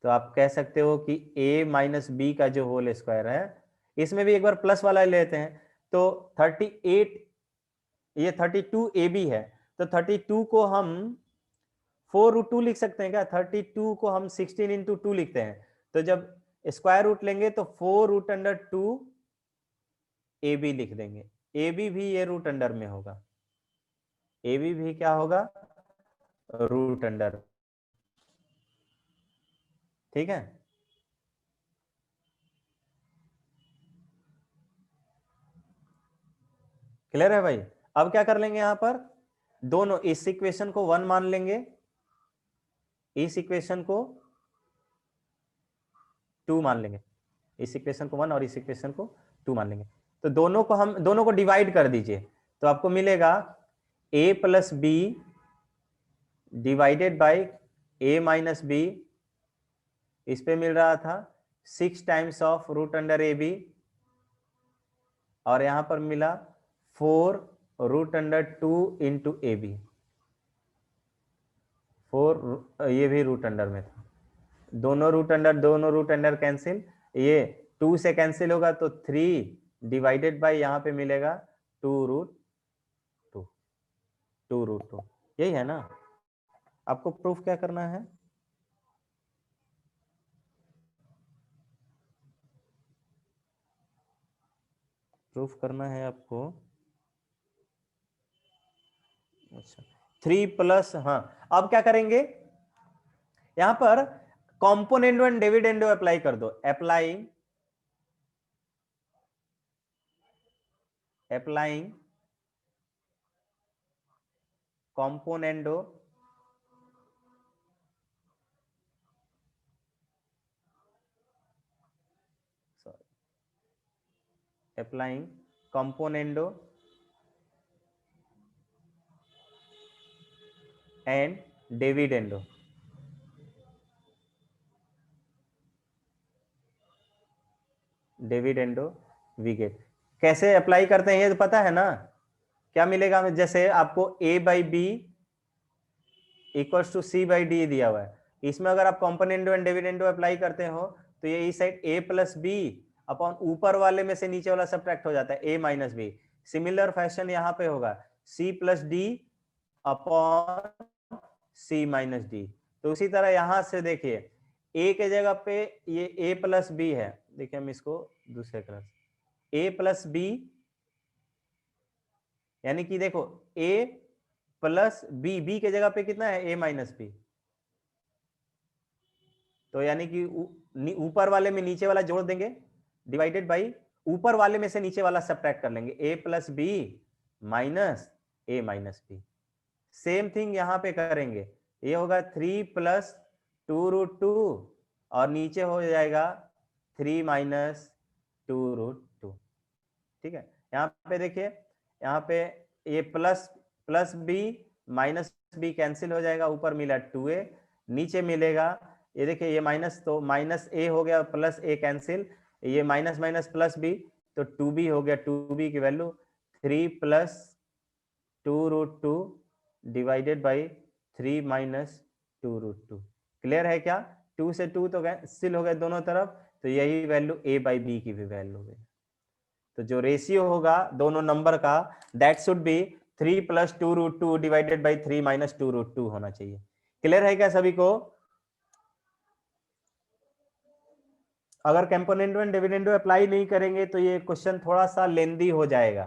तो आप कह सकते हो कि a माइनस बी का जो होल स्क्वायर है, इसमें भी एक बार प्लस वाला लेते हैं, तो 38, ये 32 AB है, तो 32 को हम 4√2 लिख सकते हैं क्या? 32 को हम 16 इंटू 2 लिखते हैं, तो जब स्क्वायर रूट लेंगे तो 4√2 AB लिख देंगे। AB भी ये रूट अंडर में होगा, AB भी क्या होगा, रूट अंडर। ठीक है, क्लियर है भाई? अब क्या कर लेंगे, यहां पर दोनों इस इक्वेशन को 1 मान लेंगे, इस इक्वेशन को 2 मान लेंगे, इस इक्वेशन को 1 और इस इक्वेशन को 2 मान लेंगे। तो दोनों को डिवाइड कर दीजिए, तो आपको मिलेगा a plus b divided by a minus b, इस पे मिल रहा था 6 times of root under a b, और यहां पर मिला 4√2 इंटू ए बी, 4 ये भी रूट अंडर में था, दोनों रूट अंडर कैंसिल, ये 2 से कैंसिल होगा तो 3 डिवाइडेड बाय यहाँ पे मिलेगा 2√2, 2√2, यही है ना। आपको प्रूफ क्या करना है, प्रूफ करना है आपको, अच्छा 3 प्लस, हाँ अब क्या करेंगे, यहां पर कॉम्पोनेंडो एंड डिविडेंडो अप्लाई कर दो, applying componendo applying componendo and dividendo, we get, कैसे अप्लाई करते हैं ये तो पता है ना, क्या मिलेगा हमें, जैसे आपको a by b equals to C by d दिया हुआ है, इसमें अगर आप कॉम्पोनेंडो एंड डिविडेंडो अप्लाई करते हो तो ये इस side a plus b upon ऊपर वाले में से नीचे वाला सब्ट्रैक्ट हो जाता है a minus b, similar fashion यहाँ पे होगा c plus d upon c minus d, तो उसी तरह यहां से देखिए a के जगह पे ये a प्लस बी है, देखिए हम इसको दूसरे कलर से a प्लस बी, यानी कि देखो a प्लस बी, बी के जगह पे कितना है a माइनस बी, तो यानी कि ऊपर वाले में नीचे वाला जोड़ देंगे डिवाइडेड बाई ऊपर वाले में से नीचे वाला सब्ट्रैक्ट कर लेंगे, a plus b minus a minus b, same thing यहां पे करेंगे, ये होगा 3 प्लस 2√2 और नीचे हो जाएगा 3 माइनस 2√2, ठीक है। यहाँ पे देखिए, यहाँ पे ये plus b minus b cancel हो जाएगा, ऊपर मिला 2a, नीचे मिलेगा ये देखिए ये माइनस, तो माइनस a हो गया प्लस a कैंसिल, ये माइनस माइनस प्लस b, तो 2b हो गया, 2b की value 3 plus 2√2 divided by 3 minus 2√2, clear है क्या, 2 से 2 तो कैंसिल हो गए दोनों तरफ, तो यही वैल्यू a बाई बी की भी वैल्यू हो गई, तो जो रेशियो होगा दोनों नंबर का that should be 3 plus 2√2 divided by 3 minus 2√2 होना चाहिए, क्लियर है क्या सभी को। अगर कंपोनेंडो एंड डिविडेंडो अप्लाई नहीं करेंगे तो ये क्वेश्चन थोड़ा सा लेंदी हो जाएगा,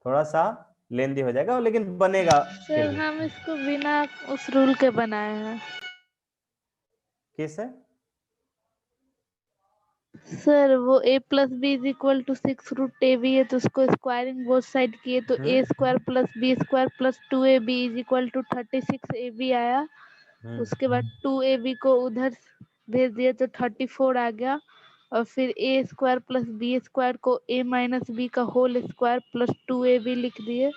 थोड़ा सा लेंदी हो जाएगा, लेकिन बनेगा फिर सर भी। हम इसको बिना उस रूल के बनाए हैं। कैसे सर वो a plus b is equal to 6√a b है, तो उसको स्क्वायरिंग बोथ साइड किए तो a square plus B square plus 2ab is equal to 36ab आया, उसके बाद 2ab को उधर भेज दिए तो 34 आ गया, और फिर a square plus B square को a माइनस बी का होल स्क्वायर प्लस 2ab लिख दिए,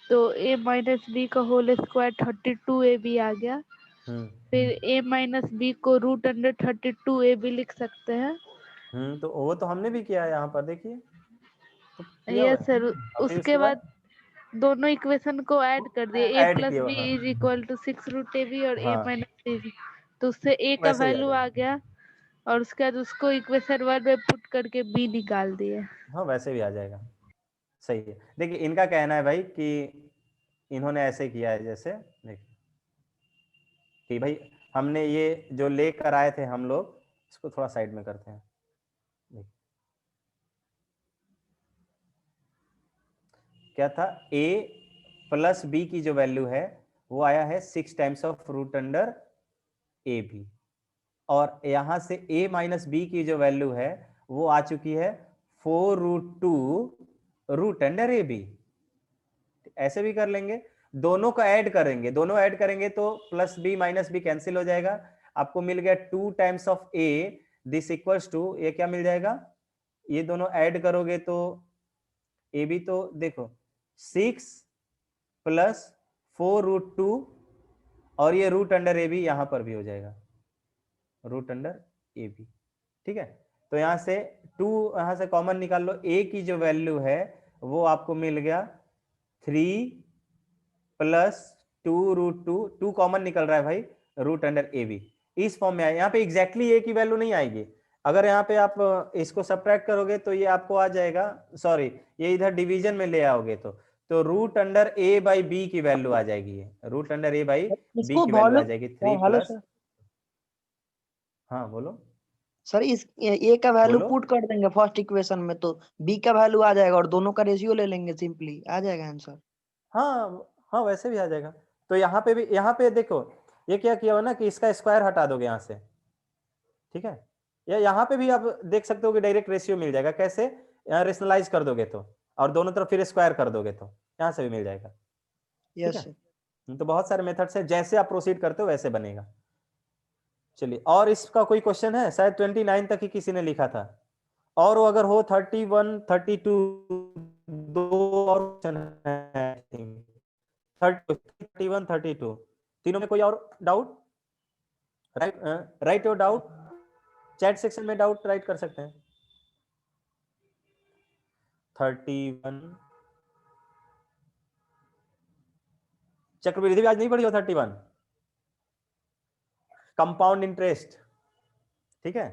तो a माइनस बी का होल स्क्वायर 32ab आ गया, फिर a माइनस बी को रूट अंडर 32ab लिख सकते हैं। तो वो तो हमने भी किया है, यहाँ पर देखिए तो किया हुआ यस है, सर, और फिर उसके बाद दोनों इक्वेशन को ऐड कर दिए, a ऐड प्लस किया हुआ, बी हाँ इज इक्वल टू 6√ab और a हाँ माइनस बी, तो उससे a का वैसे ही आ वैल्यू आ जाएगा, गया, और उसके बाद उसको इक्वेशन 1 में पुट करके b निकाल दिए। हाँ वैसे भी आ जाएगा, सही है। देखिए इनका कहना है भाई कि इन्होंने ऐसे किया है, जैसे देखिए कि भाई हमने ये जो लेकर आए थे हम लोग, इसको थोड़ा साइड में करते हैं, देखिए क्या था, a प्लस बी की जो वैल्यू है वो आया है 6 times of root under a b, और यहां से a माइनस बी की जो वैल्यू है वो आ चुकी है 4√2 रूट अंडर ए बी, ऐसे भी कर लेंगे, दोनों का ऐड करेंगे, दोनों ऐड करेंगे तो plus b minus b cancel हो जाएगा, आपको मिल गया 2 times of a, this equals to ये क्या मिल जाएगा, ये दोनों ऐड करोगे तो ए बी, तो देखो 6 प्लस 4√2 और ये रूट अंडर ए बी यहां पर भी हो जाएगा, रूट अंडर ए बी, ठीक है। तो यहां से 2 यहां से कॉमन निकाल लो, a की जो वैल्यू है वो आपको मिल गया 3 प्लस 2√2 कॉमन निकल रहा है भाई, रूट अंडर ए बी, इस फॉर्म में आया। यहाँ पे एग्जैक्टली ए की वैल्यू नहीं आएगी, अगर यहाँ पे आप इसको सब्ट्रैक्ट करोगे तो ये आपको आ जाएगा, सॉरी ये इधर डिवीजन में ले आओगे तो root under a by b की वैल्यू आ जाएगी, ये root under a by b इसको की वैल्यू आ वॉल्यूम, जाएगी 3 हेलो प्लस, सर, हाँ बोलो सर इस ए का वैल्यू बोलो। पुट कर देंगे फर्स्ट इक्वेशन में तो बी का वैल्यू आ जाएगा और दोनों का रेशियो ले लेंगे, सिंपली आ जाएगा आंसर। हाँ हाँ वैसे भी आ जाएगा। तो यहाँ पे भी, यहाँ पे देखो ये क्या किया हुआ ना कि इसका स्क्वायर हटा दोगे यहाँ से, ठीक है, या यहाँ पे भी आप देख सकते हो कि डायरेक्ट रेशियो मिल जाएगा, कैसे, यहाँ रेशनलाइज कर दोगे तो, और दोनों तरफ फिर स्क्वायर कर दोगे तो यहाँ से भी मिल जाएगा, ठीक यस है। सर। तो बहुत सारे मेथड्स है, जैसे आप प्रोसीड करते हो वैसे बनेगा। चलिए, और इसका कोई क्वेश्चन है, शायद 29 तक ही किसी ने लिखा था, और वो अगर हो 31 32 दो और क्वेश्चन है, 31 32 तीनों में कोई और doubt, right your doubt, chat section में डाउट राइट कर सकते हैं। 31 चक्रवृद्धि ब्याज नहीं पढ़ी हो, 31 कंपाउंड इंटरेस्ट, ठीक है।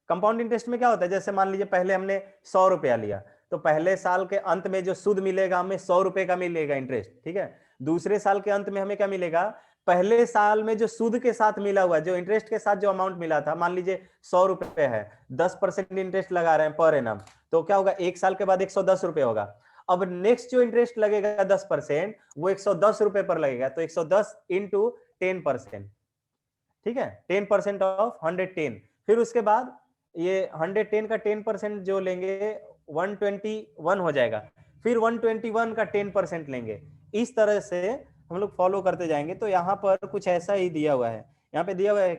कंपाउंड इंटरेस्ट में क्या होता है, जैसे मान लीजिए पहले हमने 100 रुपया लिया, तो पहले साल के अंत में जो सूद मिलेगा हमें 100 रुपए का मिलेगा इंटरेस्ट, ठीक है। दूसरे साल के अंत में हमें क्या मिलेगा, पहले साल में जो सूद के साथ मिला हुआ, जो इंटरेस्ट के साथ जो अमाउंट मिला था, मान लीजिए 100 रुपए है, 10% इंटरेस्ट लगा रहे हैं पर एनम, तो क्या होगा, एक साल के बाद 110 रुपए होगा। अब नेक्स्ट जो इंटरेस्ट लगेगा 10%, वो 110 रुपए पर लगेगा, तो 110 इंटू 10%, ठीक है, 10% ऑफ 110, फिर उसके बाद ये 110 का 10% जो लेंगे 121 हो जाएगा, फिर 121 का 10% लेंगे, इस तरह से हम लोग फॉलो करते जाएंगे। तो यहाँ पर कुछ ऐसा ही दिया हुआ है, यहाँ पे दिया हुआ है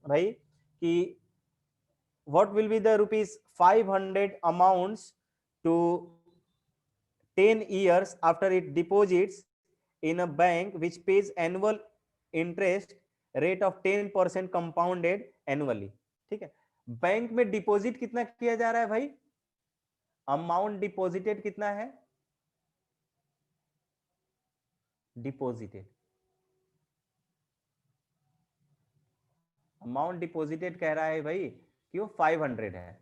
भाई कि what will be the ₹500 amounts to 10 years after it deposits in a bank which pays annual interest rate of 10% compounded annually, ठीक है। बैंक में डिपॉजिट कितना किया जा रहा है भाई, अमाउंट डिपॉजिटेड कितना है, डिपॉजिटेड अमाउंट डिपॉजिटेड कह रहा है भाई कि वो 500 है,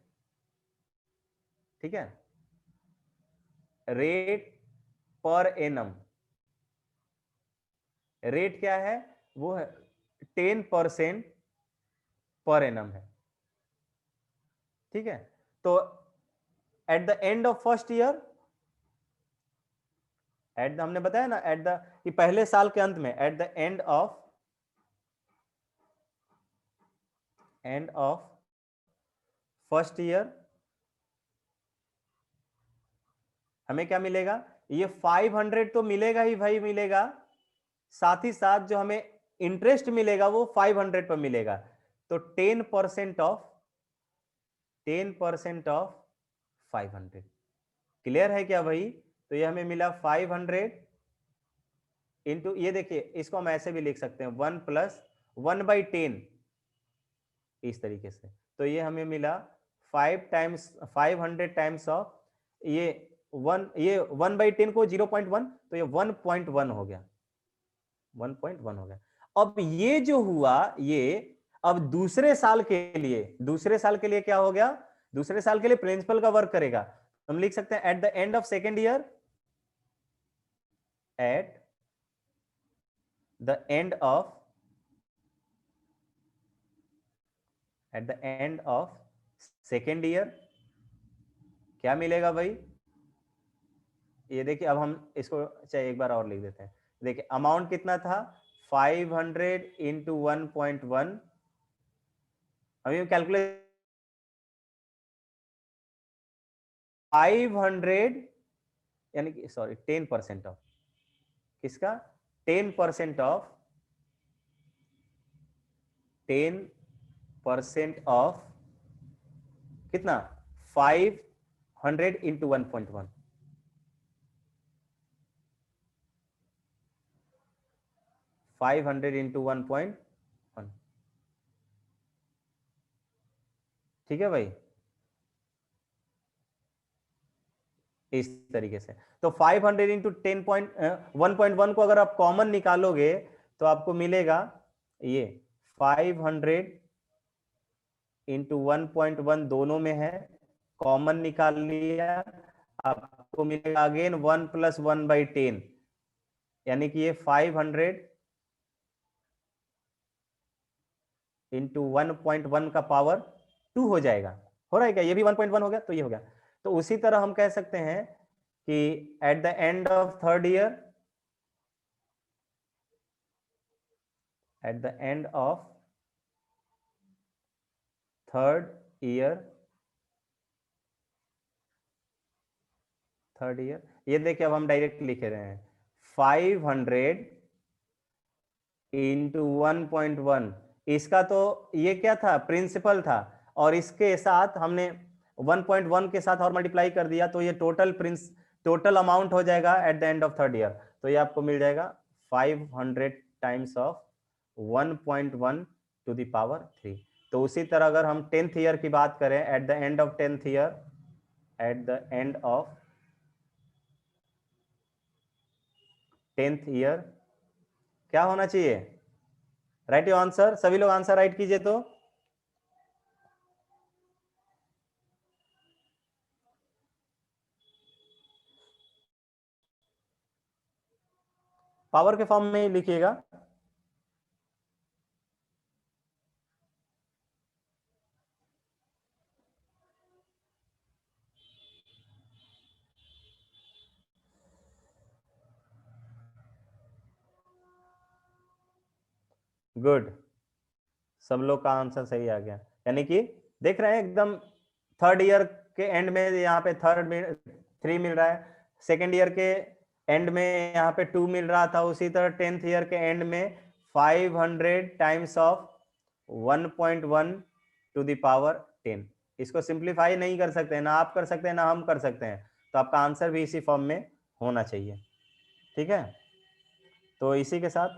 ठीक है। रेट पर एनम, रेट क्या है, वो है 10% पर एनम है, ठीक है। तो eight the end of first year, हमने बताया ना एट द, कि पहले साल के अंत में, eight the end of first year हमें क्या मिलेगा, ये 500 तो मिलेगा ही भाई मिलेगा, साथ ही साथ जो हमें इंटरेस्ट मिलेगा वो 500 पर मिलेगा, तो 10% ऑफ 500, क्लियर है क्या भाई। तो ये हमें मिला 500 इंटू, ये देखिए इसको हम ऐसे भी लिख सकते हैं 1 प्लस 1/10, इस तरीके से। तो ये हमें मिला 500 टाइम्स ऑफ ये 1/10 को 0.1, तो ये 1.1 हो गया, 1.1 हो गया। अब ये जो हुआ ये, अब दूसरे साल के लिए क्या हो गया, दूसरे साल के लिए प्रिंसिपल का वर्क करेगा, हम लिख सकते हैं eight the end of second year, eight the end of second year क्या मिलेगा भाई, ये देखिए अब हम इसको चाहे एक बार और लिख देते हैं, देखिए अमाउंट कितना था 500 इंटू 1.1, अभी कैलकुलेट 500 यानी कि सॉरी 10% ऑफ किसका, 10% ऑफ कितना 500 इंटू 1.1, 500 इंटू 1.1, ठीक है भाई। इस तरीके से। तो 500 इंटू 1.1 को अगर आप कॉमन निकालोगे तो आपको मिलेगा ये 500 इंटू 1.1 दोनों में है, कॉमन निकाल लिया, आपको मिलेगा अगेन 1 प्लस 1/10, यानी कि ये 500 इंटू 1.1 का पावर 2 हो जाएगा। हो रहा है क्या? ये भी 1.1 हो गया तो ये हो गया। तो उसी तरह हम कह सकते हैं कि eight the end of third year, eight the end of third year, ये देखिए अब हम डायरेक्ट लिख रहे हैं 500 इंटू 1.1। इसका तो ये क्या था, प्रिंसिपल था, और इसके साथ हमने 1.1 के साथ और मल्टीप्लाई कर दिया, तो ये टोटल अमाउंट हो जाएगा at the end of third year. तो ये आपको मिल जाएगा 500 times of 1.1 to the power 3। तो उसी तरह अगर हम 10th ईयर की बात करें, eight the end of 10th year, eight the end of 10th year क्या होना चाहिए? राइट योर आंसर, सभी लोग आंसर राइट कीजिए। तो पावर के फॉर्म में ही लिखिएगा। गुड, सब लोग का आंसर सही आ गया। यानी कि देख रहे हैं एकदम थर्ड ईयर के एंड में यहाँ पे 3 मिल रहा है, सेकेंड ईयर के एंड में यहाँ पे 2 मिल रहा था, उसी तरह 10th ईयर के एंड में 500 times of 1.1 to the power 10। इसको सिंप्लीफाई नहीं कर सकते, ना आप कर सकते हैं ना हम कर सकते हैं, तो आपका आंसर भी इसी फॉर्म में होना चाहिए। ठीक है, तो इसी के साथ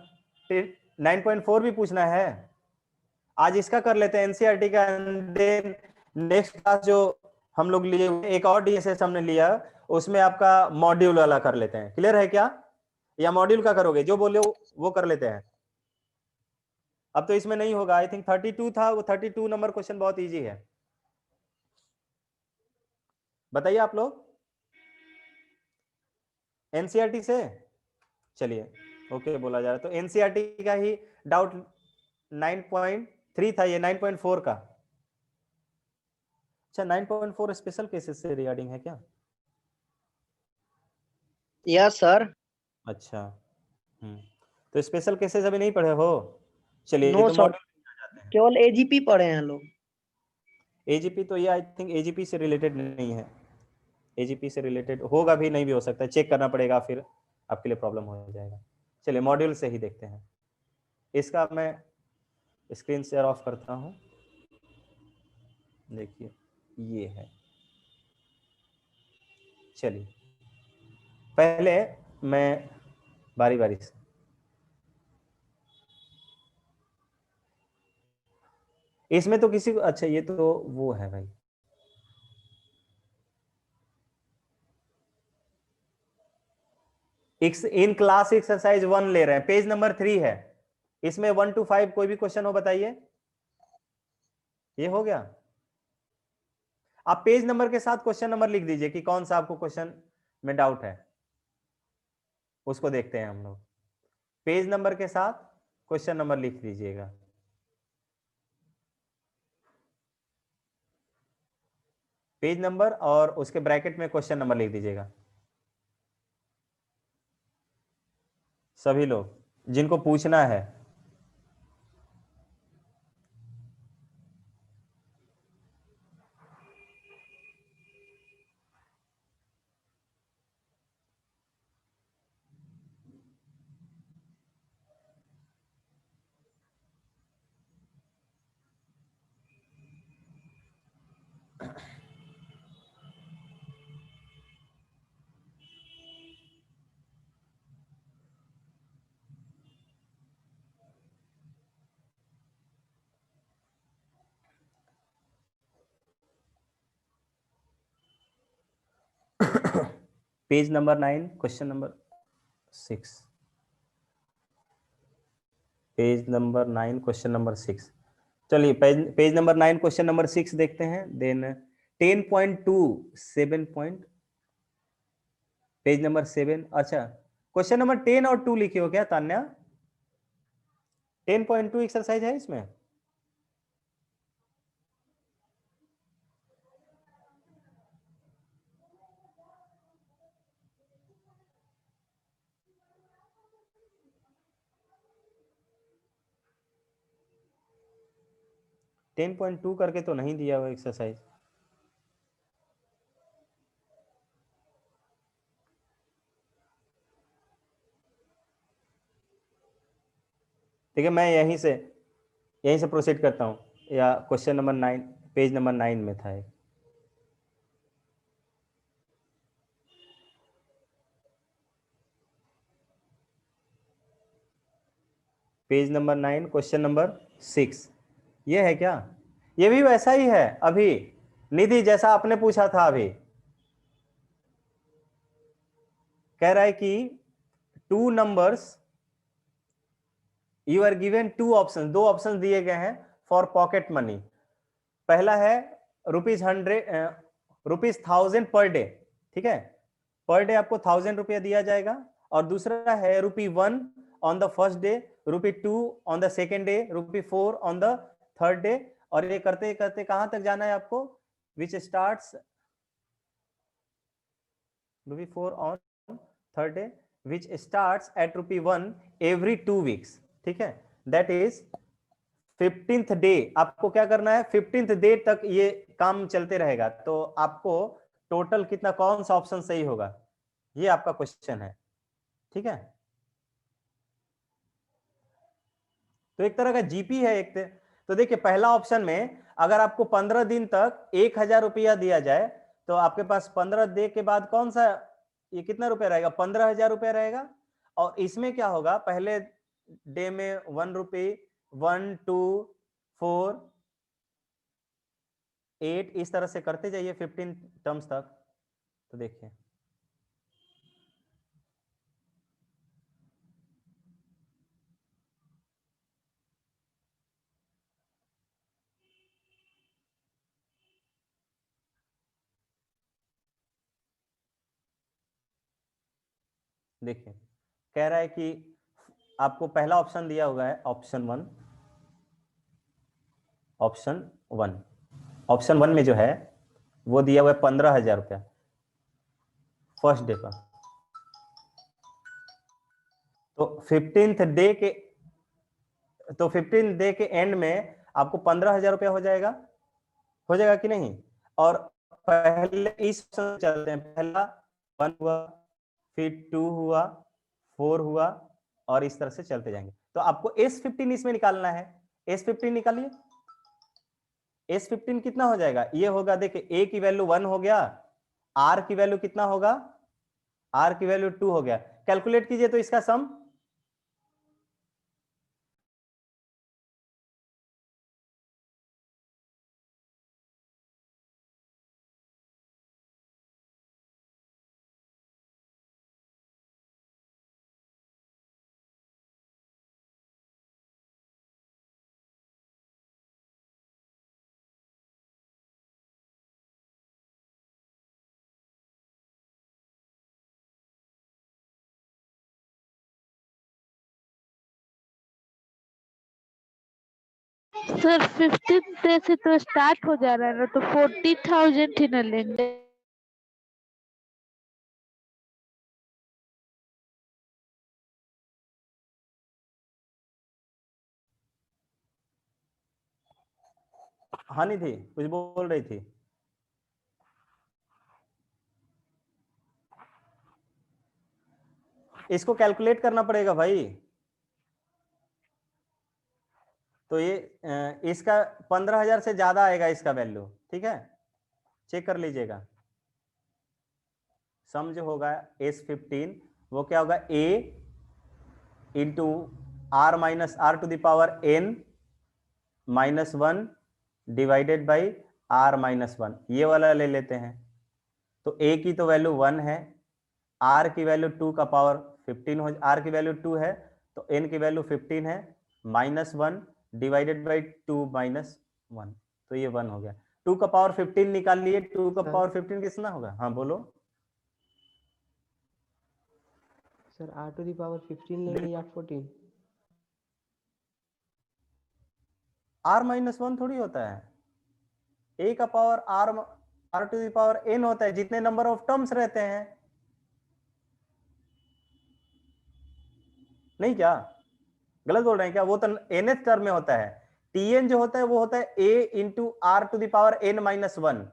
9.4 भी पूछना है, आज इसका कर लेते हैं एनसीईआरटी का। नेक्स्ट क्लास जो हम लोग लिए, एक और डीएसएस हमने लिया, उसमें आपका मॉड्यूल वाला कर लेते हैं। क्लियर है क्या? या मॉड्यूल का करोगे? जो बोले वो कर लेते हैं। अब तो इसमें नहीं होगा, आई थिंक 32 था, वो 32 नंबर क्वेश्चन बहुत इजी है। बताइए आप लोग एनसीईआरटी से। चलिए ओके बोला जा रहा है, तो एनसीईआरटी का ही डाउट 9.3 था, ये 9.4 का। अच्छा 9.4 स्पेशल केसेस से रिगार्डिंग है क्या? Yes sir. अच्छा तो स्पेशल केसेस अभी नहीं पढ़े हो? चलिए नो तो सर, मॉड्यूल केवल एजीपी पढ़े हैं लोग। एजीपी, तो ये आई थिंक एजीपी से रिलेटेड नहीं है, एजीपी से रिलेटेड होगा भी, नहीं भी हो सकता है, चेक करना पड़ेगा, फिर आपके लिए प्रॉब्लम हो जाएगा। चलिए मॉड्यूल से ही देखते हैं। इसका मैं स्क्रीन शेयर ऑफ करता हूँ, देखिए ये है। चलिए पहले मैं बारी बारी से, इसमें तो किसी को, अच्छा ये तो वो है भाई, इन क्लास एक्सरसाइज 1 ले रहे हैं, पेज नंबर 3 है, इसमें 1 to 5 कोई भी क्वेश्चन हो बताइए। ये हो गया, आप पेज नंबर के साथ क्वेश्चन नंबर लिख दीजिए कि कौन सा आपको क्वेश्चन में डाउट है, उसको देखते हैं हम लोग। पेज नंबर के साथ क्वेश्चन नंबर लिख दीजिएगा। पेज नंबर और उसके ब्रैकेट में क्वेश्चन नंबर लिख दीजिएगा, सभी लोग जिनको पूछना है। Page number 9 question number 6, page number 9 question number 6। चलिए पेज नंबर 9 क्वेश्चन नंबर 6 देखते हैं। Then 10.2 7 point, page number 7। अच्छा, क्वेश्चन नंबर 10 और 2 लिखे हो क्या तान्या? 10.2 एक्सरसाइज है इसमें? टेन पॉइंट टू करके तो नहीं दिया हुआ एक्सरसाइज। ठीक है, मैं यहीं से प्रोसीड करता हूँ, या क्वेश्चन नंबर 9 पेज नंबर 9 में था एक। पेज नंबर 9 क्वेश्चन नंबर 6 ये है क्या? ये भी वैसा ही है अभी, निधि जैसा आपने पूछा था अभी। कह रहा है कि two numbers you are given two option, दो ऑप्शन दिए गए हैं फॉर पॉकेट मनी। पहला है ₹1000 पर डे, ठीक है, पर डे आपको 1000 रुपया दिया जाएगा। और दूसरा है ₹1 on the first day, ₹2 on the second day, ₹4 on the third day. और ये करते करते कहां तक जाना है आपको? विच starts ₹4 on third day, which starts at ₹1 every 2 weeks, ठीक है, दैट इज 15th डे। आपको क्या करना है? 15th डे तक ये काम चलते रहेगा। तो आपको टोटल कितना, कौन सा ऑप्शन सही होगा, ये आपका क्वेश्चन है, ठीक है। तो एक तरह का जीपी है एक। तो देखिए पहला ऑप्शन में अगर आपको 15 दिन तक 1000 रुपया दिया जाए, तो आपके पास 15 डे के बाद कौन सा, ये कितना रुपया रहेगा? 15,000 रुपया रहेगा। और इसमें क्या होगा, पहले डे में ₹1, 1 2 4 8 इस तरह से करते जाइए 15 टर्म्स तक। तो देखिए देखिए कह रहा है कि आपको पहला ऑप्शन दिया हुआ है ऑप्शन 1। ऑप्शन 1 में जो है वो दिया हुआ है 15,000 रुपया फर्स्ट डे का। तो 15th डे के एंड में आपको 15,000 रुपया हो जाएगा कि नहीं? और पहले इस ऑप्शन चलते हैं, पहला 1 हुआ, फिर 2 हुआ, 4 हुआ, और इस तरह से चलते जाएंगे। तो आपको S15 इसमें निकालना है। S15 निकालिए। S15 कितना हो जाएगा? ये होगा, देखिए A की वैल्यू 1 हो गया, R की वैल्यू कितना होगा? R की वैल्यू 2 हो गया। कैलकुलेट कीजिए तो इसका सम, सर 15 डे से तो स्टार्ट हो जा रहा है ना, तो 40,000 ही ना लेंगे। हाँ नहीं थी, कुछ बोल रही थी। इसको कैलकुलेट करना पड़ेगा भाई। तो ये इसका 15,000 से ज्यादा आएगा इसका वैल्यू, ठीक है, चेक कर लीजिएगा। सम जो होगा S15 वो क्या होगा? A into R-R⁻n -1 divided by R-1, ये वाला ले लेते हैं। तो A की तो वैल्यू 1 है, r की वैल्यू 2 का पावर 15 हो, r की वैल्यू 2 है तो n की वैल्यू 15 है, -1 डिवाइडेड बाई 2 -1, तो ये 1 हो गया। 2 का पावर 15 निकाल लिए, 2 का पावर 15 कितना होगा? हाँ बोलो sir. r to the power 15 लेंगे या 14? r -1 थोड़ी होता है, a का power r to the power n होता है, जितने नंबर ऑफ टर्म्स रहते हैं। नहीं क्या गलत बोल रहे हैं क्या? वो तो nth टर्म में होता है। tn जो होता है वो होता है a into r to the power n -1,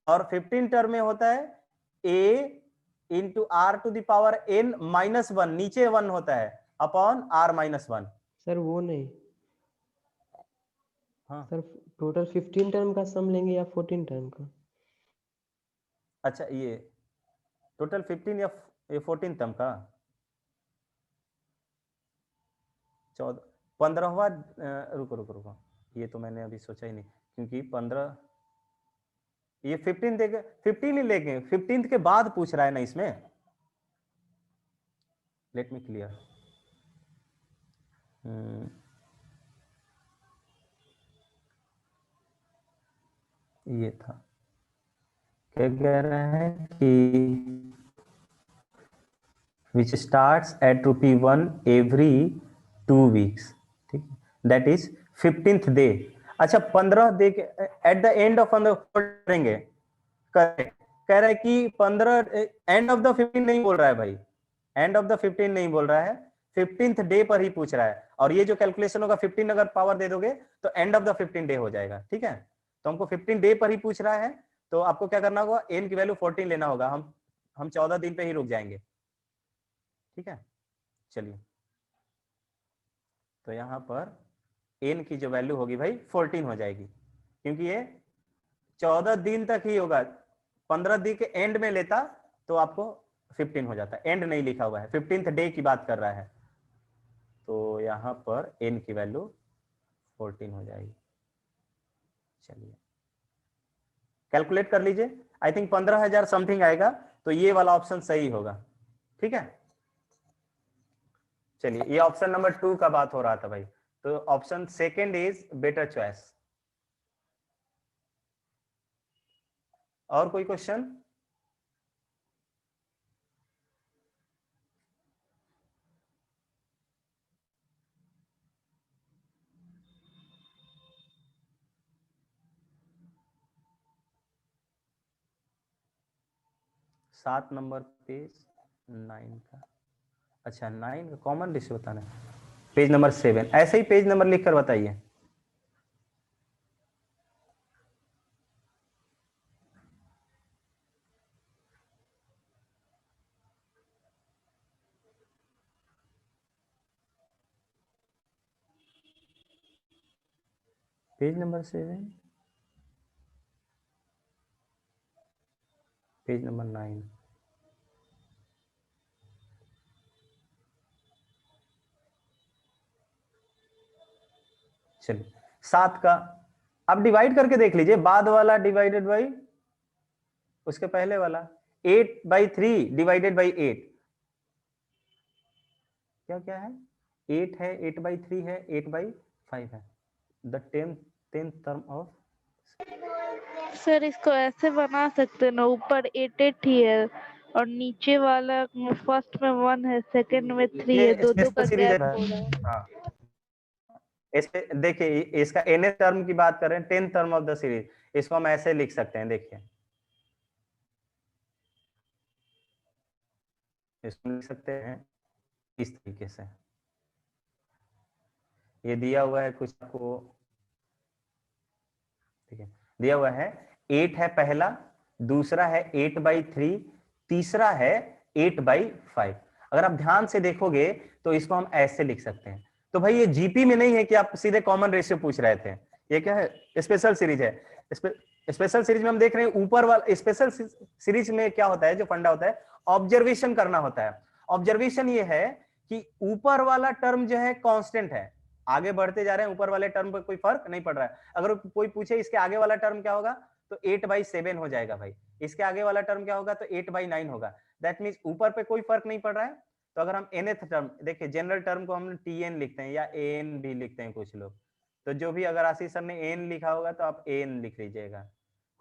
और 15 टर्म में होता है a into r to the power n -1, नीचे 1 होता है, अपॉन r -1। सर वो नहीं, हाँ सर टोटल 15 टर्म का सम लेंगे या 14 टर्म का? अच्छा, ये टोटल 15 या 14 टर्म का? 14 15वां, रुको रुको रुको, ये तो मैंने अभी सोचा ही नहीं, क्योंकि 15 ये 15 देके 15 ही लेंगे, 15th के बाद पूछ रहा है ना इसमें। Let me clear. ये था, क्या कह रहे हैं कि which starts at ₹1 every 2 weeks, ठीक है, that is 15th day। अच्छा 15 डे के एट द एंड ऑफ करेंगे, कह रहा है कि 15 एंड ऑफ द 15 नहीं बोल रहा है भाई, एंड ऑफ द 15 नहीं बोल रहा है, 15th डे पर ही पूछ रहा है। और ये जो कैलकुलेशन होगा 15 अगर पावर दे दोगे तो एंड ऑफ द 15 डे हो जाएगा, ठीक है। तो हमको 15 डे पर ही पूछ रहा है, तो आपको क्या करना होगा, n की वैल्यू 14 लेना होगा। हम 14 दिन पे ही रुक जाएंगे, ठीक है। चलिए, तो यहां पर n की जो वैल्यू होगी भाई 14 हो जाएगी, क्योंकि ये 14 दिन तक ही होगा। 15 दिन के एंड में लेता तो आपको 15 हो जाता, एंड नहीं लिखा हुआ है, 15th डे की बात कर रहा है, तो यहां पर n की वैल्यू 14 हो जाएगी। चलिए कैलकुलेट कर लीजिए, आई थिंक 15,000 समथिंग आएगा, तो ये वाला ऑप्शन सही होगा, ठीक है। चलिए, ये ऑप्शन नंबर 2 का बात हो रहा था भाई, तो option second is better choice. और कोई क्वेश्चन? सात नंबर पेज 9 का, अच्छा 9 का कॉमन रेशियो बताना है, पेज नंबर 7, ऐसे ही पेज नंबर लिखकर बताइए। Page number 7, page number 9। चलिए 7 का अब डिवाइड करके देख लीजिए, बाद वाला डिवाइडेड बाई उसके पहले वाला, 8/3 डिवाइडेड बाई 8, क्या क्या है, 8 है, 8/3 है, 8/5 है, the 10th term of. Sir इसको ऐसे बना सकते हैं ना, ऊपर 8 ही है और नीचे वाला फर्स्ट में 1 है, सेकंड में 3 है, ये दो स्पेशल का सीरीज है गैप हो रहा है। हाँ, इसे देखिए, इसका nth टर्म की बात कर रहे हैं, 10th term of the series, इसको हम ऐसे लिख सकते हैं, देखिए इसको लिख सकते हैं इस तरीके से, ये दिया हुआ है कुछ आपको, ठीक है, दिया हुआ है 8 है पहला, दूसरा है 8/3, तीसरा है 8/5। अगर आप ध्यान से देखोगे तो इसको हम ऐसे लिख सकते हैं। तो भाई ये जीपी में नहीं है कि आप सीधे कॉमन रेशियो पूछ रहे थे, ये क्या है, स्पेशल सीरीज है। स्पेशल सीरीज में हम देख रहे हैं ऊपर वाला, स्पेशल सीरीज में क्या होता है, जो फंडा होता है, ऑब्जर्वेशन करना होता है। ऑब्जर्वेशन ये है कि ऊपर वाला टर्म जो है कांस्टेंट है, आगे बढ़ते जा रहे हैं, ऊपर वाले टर्म पर कोई फर्क नहीं पड़ रहा है। अगर कोई पूछे इसके आगे वाला टर्म क्या होगा, तो 8/7 हो जाएगा भाई, इसके आगे वाला टर्म क्या होगा, तो 8/9 होगा। दैट मीन्स ऊपर पे कोई फर्क नहीं पड़ रहा है। तो अगर हम nth टर्म, देखिए जनरल टर्म को हम tn लिखते हैं या an भी लिखते हैं कुछ लोग, तो जो भी अगर आशीष सर ने n लिखा होगा तो आप an लिख लीजिएगा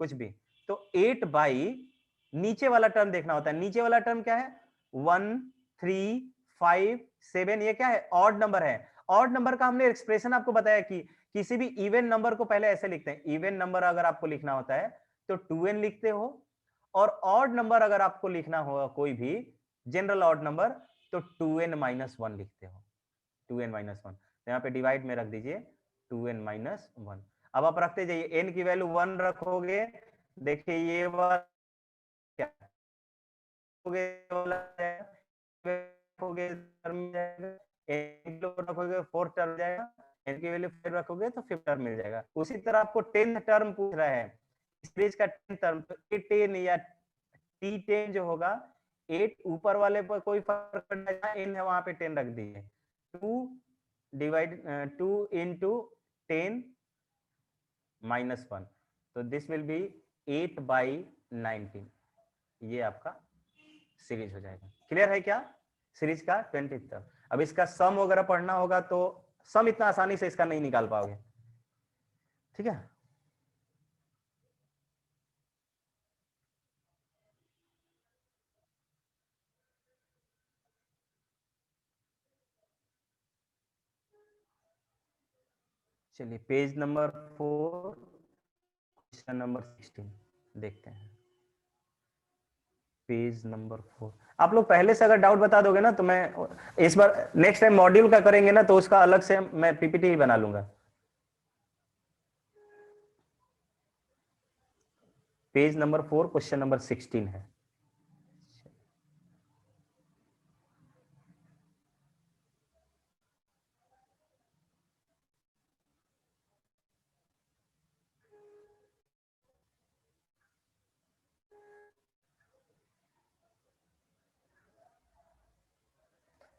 कुछ भी। तो 8 बाई नीचे वाला टर्म देखना होता है। नीचे वाला टर्म क्या है? 1 3 5 7, ये क्या है? ऑड नंबर है। ऑड नंबर का हमने एक्सप्रेशन आपको बताया कि किसी भी इवन नंबर को पहले ऐसे लिखते हैं। इवन नंबर अगर आपको लिखना होता है तो 2n लिखते हो, और ऑड नंबर अगर आपको लिखना होगा कोई भी जनरल ऑड नंबर तो 2n माइनस 1 लिखते हो। 2n माइनस 1, तो यहाँ पे डिवाइड में रख दीजिए 2n माइनस 1। अब आप रखते जाइए, n की वैल्यू 1 रखोगे, देखिए ये वाला क्या रखोगे टर्म जाएगा, n रखोगे 4 टर्म जाएगा, n की वैल्यू 5 रखोगे तो 5 टर्म मिल जाएगा। उसी तरह आपको 10th टर्म पूछ रहा है, सीरीज का 10th टर्म, तो A10 या T10 जो होगा, 8 ऊपर वाले पर कोई फर्क नहीं पड़ता, n है वहां पे 10 रख दीजिए। 2 into 10 minus 1, तो दिस विल बी 8 by 19। ये आपका सीरीज हो जाएगा। क्लियर है क्या सीरीज का 20th टर्म? अब इसका सम वगैरह पढ़ना होगा तो सम इतना आसानी से इसका नहीं निकाल पाओगे, ठीक है। चलिए पेज नंबर 4 क्वेश्चन नंबर 16 देखते हैं। पेज नंबर 4 आप लोग पहले से अगर डाउट बता दोगे ना तो मैं इस बार नेक्स्ट टाइम मॉड्यूल का करेंगे ना तो उसका अलग से मैं पीपीटी ही बना लूंगा। पेज नंबर 4 क्वेश्चन नंबर 16 है।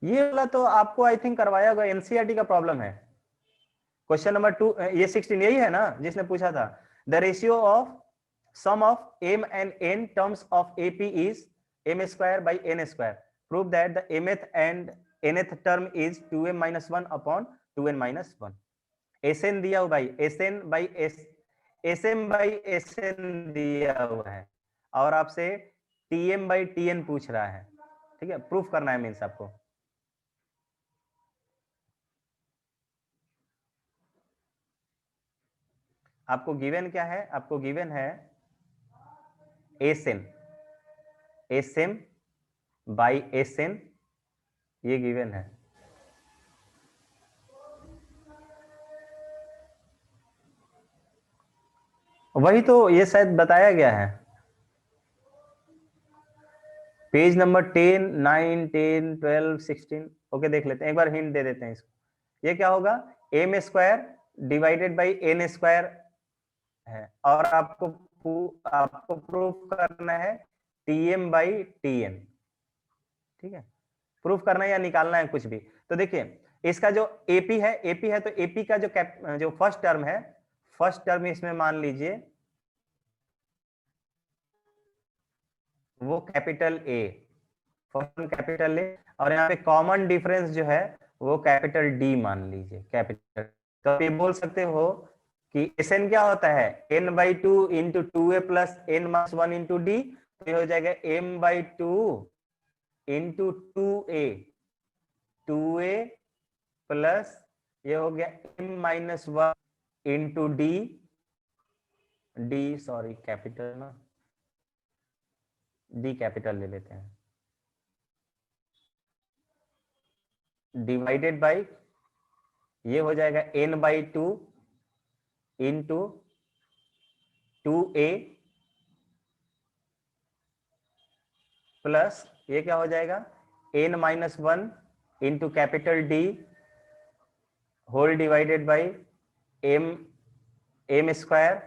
ये वाला तो आपको आई थिंक करवाया होगा, एनसीईआरटी का प्रॉब्लम है। क्वेश्चन नंबर 2, ये 16 यही है ना जिसने पूछा था। The ratio of sum of m and n terms of AP is m square by n square. Prove that the mth and nth term is 2m minus 1 upon 2n minus 1। Sn दिया हुआ भाई, Sn by Sm by Sn दिया हुआ है, और आपसे Tm by Tn पूछ रहा है, ठीक है। प्रूफ करना है मीन्स आपको। आपको गिवन क्या है? आपको गिवन है Sn, Sm बाई Sn, ये गिवन है। वही तो ये शायद बताया गया है। Page number 10, 9, 10, 12, 16। ओके देख लेते हैं, एक बार हिंट दे देते हैं इसको। ये क्या होगा? m square divided by n square है, और आपको प्रूफ करना है Tm बाई Tn, ठीक है। प्रूफ करना है या निकालना है कुछ भी। तो देखिए इसका जो AP है तो AP का जो फर्स्ट टर्म है, फर्स्ट टर्म इसमें मान लीजिए वो capital A, first capital A, और यहाँ पे कॉमन डिफरेंस जो है वो कैपिटल D मान लीजिए, कैपिटल। तो आप ये बोल सकते हो कि Sn क्या होता है? n by 2 into 2a plus n minus 1 into D, तो ये हो जाएगा m by 2 into 2a plus ये हो गया m minus 1 into D sorry capital ना, डी कैपिटल ले लेते हैं, डिवाइडेड बाई ये हो जाएगा n by 2 into 2a plus ये क्या हो जाएगा? n minus 1 into capital D whole divided by m square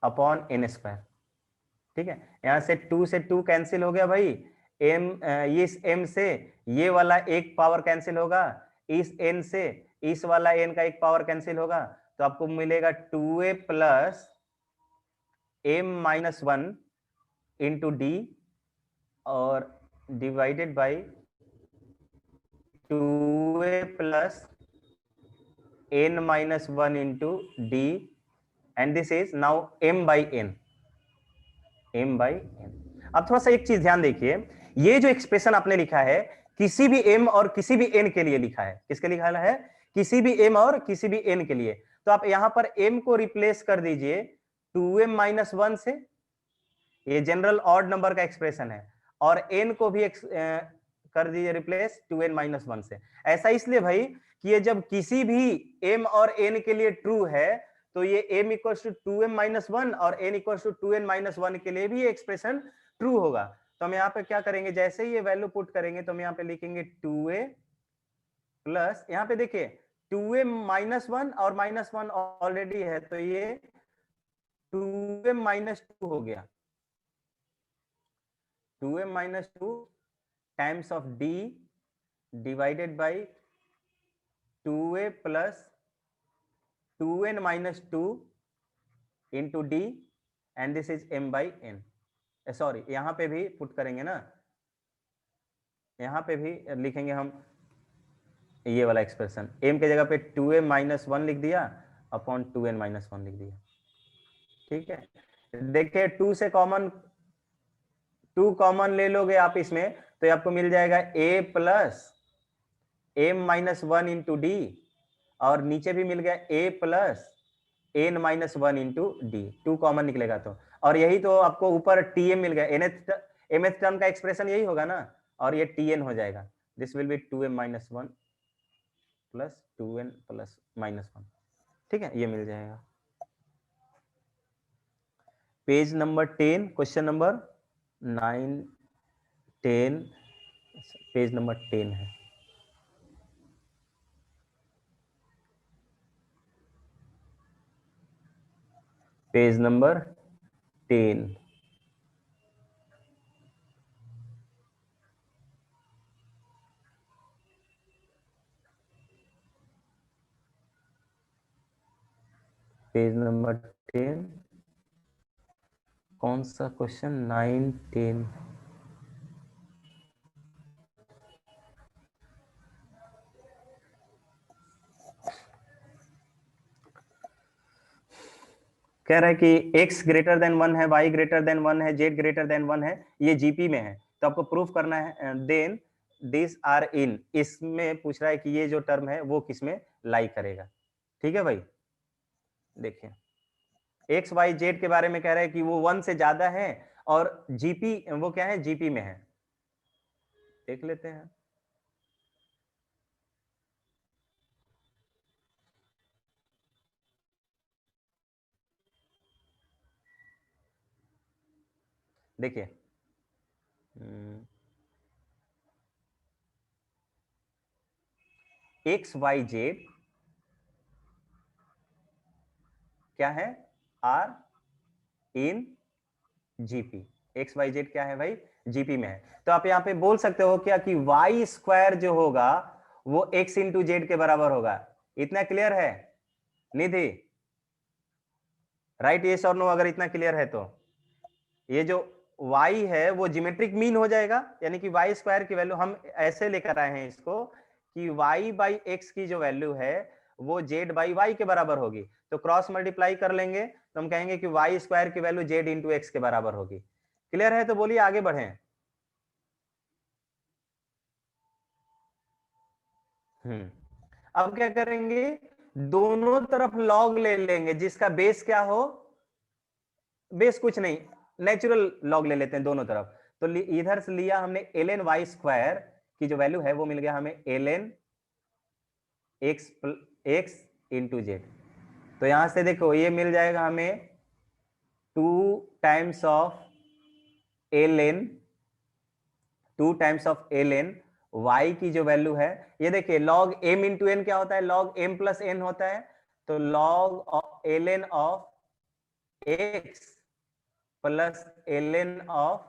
upon n square, ठीक है। यहां से 2 से 2 कैंसिल हो गया भाई, ये इस m से ये वाला एक पावर कैंसिल होगा, इस n से इस वाला n का एक पावर कैंसिल होगा, तो आपको मिलेगा 2a plus m minus 1 into D, और divided by 2a plus n minus 1 into d, and this is now m by n, m by n। अब थोड़ा सा एक चीज ध्यान देखिए, ये जो एक्सप्रेशन आपने लिखा है किसी भी m और किसी भी n के लिए लिखा है, किसके लिखा है? किसी भी m और किसी भी n के लिए। तो आप यहां पर m को रिप्लेस कर दीजिए 2m minus 1 से, ये जनरल ऑड नंबर का एक्सप्रेशन है, और n को भी कर दीजिए रिप्लेस 2n minus 1 से। ऐसा इसलिए भाई कि ये जब किसी भी m और n के लिए ट्रू है तो ये m equals to 2m minus 1 और n equals to 2n minus 1 के लिए भी ये एक्सप्रेशन ट्रू होगा। तो हम यहाँ पे क्या करेंगे, जैसे ही ये वैल्यू पुट करेंगे तो हम यहाँ पे लिखेंगे 2a प्लस, यहाँ पे देखिए 2a minus 1 और minus 1 ऑलरेडी है तो ये 2a minus 2 हो गया, 2a minus 2 times of d divided by 2a plus 2n minus 2 into d, and this is m by n। Sorry, यहां पे भी पुट करेंगे ना, यहां पे भी लिखेंगे हम ये वाला एक्सप्रेशन, m के जगह पे 2a minus 1 लिख दिया अपॉन 2n minus 1 लिख दिया। ठीक है, देखिए 2 से कॉमन, 2 कॉमन ले लोगे आप इसमें तो आपको मिल जाएगा a plus m minus 1 into D, और नीचे भी मिल गया a plus n minus 1 into D, 2 common निकलेगा तो, और यही तो आपको ऊपर tm मिल गया, mth टर्म का एक्सप्रेशन यही होगा ना, और ये tn हो जाएगा, this will be 2m minus 1 plus 2n plus minus 1। ठीक है, ये मिल जाएगा। Page number 10, question number 9 10, page number 10 है। Page number 10। पेज नंबर 10, कौन सा क्वेश्चन? 9 10। कह रहा है कि x ग्रेटर देन 1 है, y ग्रेटर देन 1 है, z ग्रेटर देन 1 है, ये जीपी में है, तो आपको प्रूफ करना है देन दिस आर इन, इसमें पूछ रहा है कि ये जो टर्म है वो किसमें लाई करेगा। ठीक है भाई, देखिए x y z के बारे में कह रहा है कि वो 1 से ज्यादा है और जीपी वो क्या है, जीपी में है, देख लेते हैं। देखिए एक्स वाई जेड क्या है, are in GP, X Y Z क्या है भाई, जीपी में है। तो आप यहां पे बोल सकते हो क्या कि वाई स्क्वायर जो होगा वो एक्स इंटू जेड के बराबर होगा। इतना क्लियर है निधि? राइट, यस और नो? अगर इतना क्लियर है तो ये जो y है वो जियोमेट्रिक मीन हो जाएगा, यानी कि y स्क्वायर की वैल्यू हम ऐसे लेकर आए हैं इसको कि y बाई एक्स की जो वैल्यू है वो z बाई y के बराबर होगी, तो क्रॉस मल्टीप्लाई कर लेंगे तो हम कहेंगे कि y स्क्वायर की वैल्यू z इंटू एक्स के बराबर होगी। क्लियर है? तो बोलिए आगे बढ़े। अब क्या करेंगे, दोनों तरफ लॉग ले लेंगे जिसका बेस क्या हो, बेस कुछ नहीं, नेचुरल लॉग ले लेते हैं दोनों तरफ। तो इधर से लिया हमने ln y स्क्वायर की जो वैल्यू है वो मिल गया हमें ln x इंटू जेड। तो यहां से देखो ये मिल जाएगा हमें 2 टाइम्स ऑफ ln y की जो वैल्यू है, ये देखिए log m इंटू n क्या होता है, log m प्लस n होता है, तो log ln of x plus ln of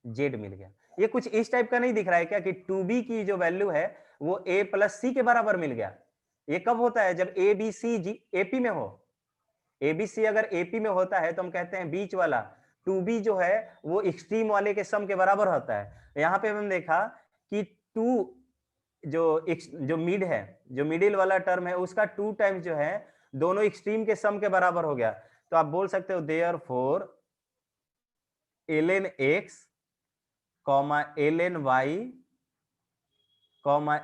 z मिल गया। ये कुछ इस टाइप का नहीं दिख रहा है क्या कि 2b की जो वैल्यू है वो a प्लस c के बराबर मिल गया। ये कब होता है, जब ABC AP में हो। ABC अगर AP में होता है तो हम कहते हैं बीच वाला, 2b जो है वो एक्सट्रीम वाले के सम के बराबर होता है। यहाँ पे हमने देखा कि 2 जो मिड है, जो मिडिल वाला टर्म है, उसका 2 टाइम्स जो है दोनों एक्सट्रीम के सम के बराबर हो गया। तो आप बोल सकते हो therefore ln x, ln y,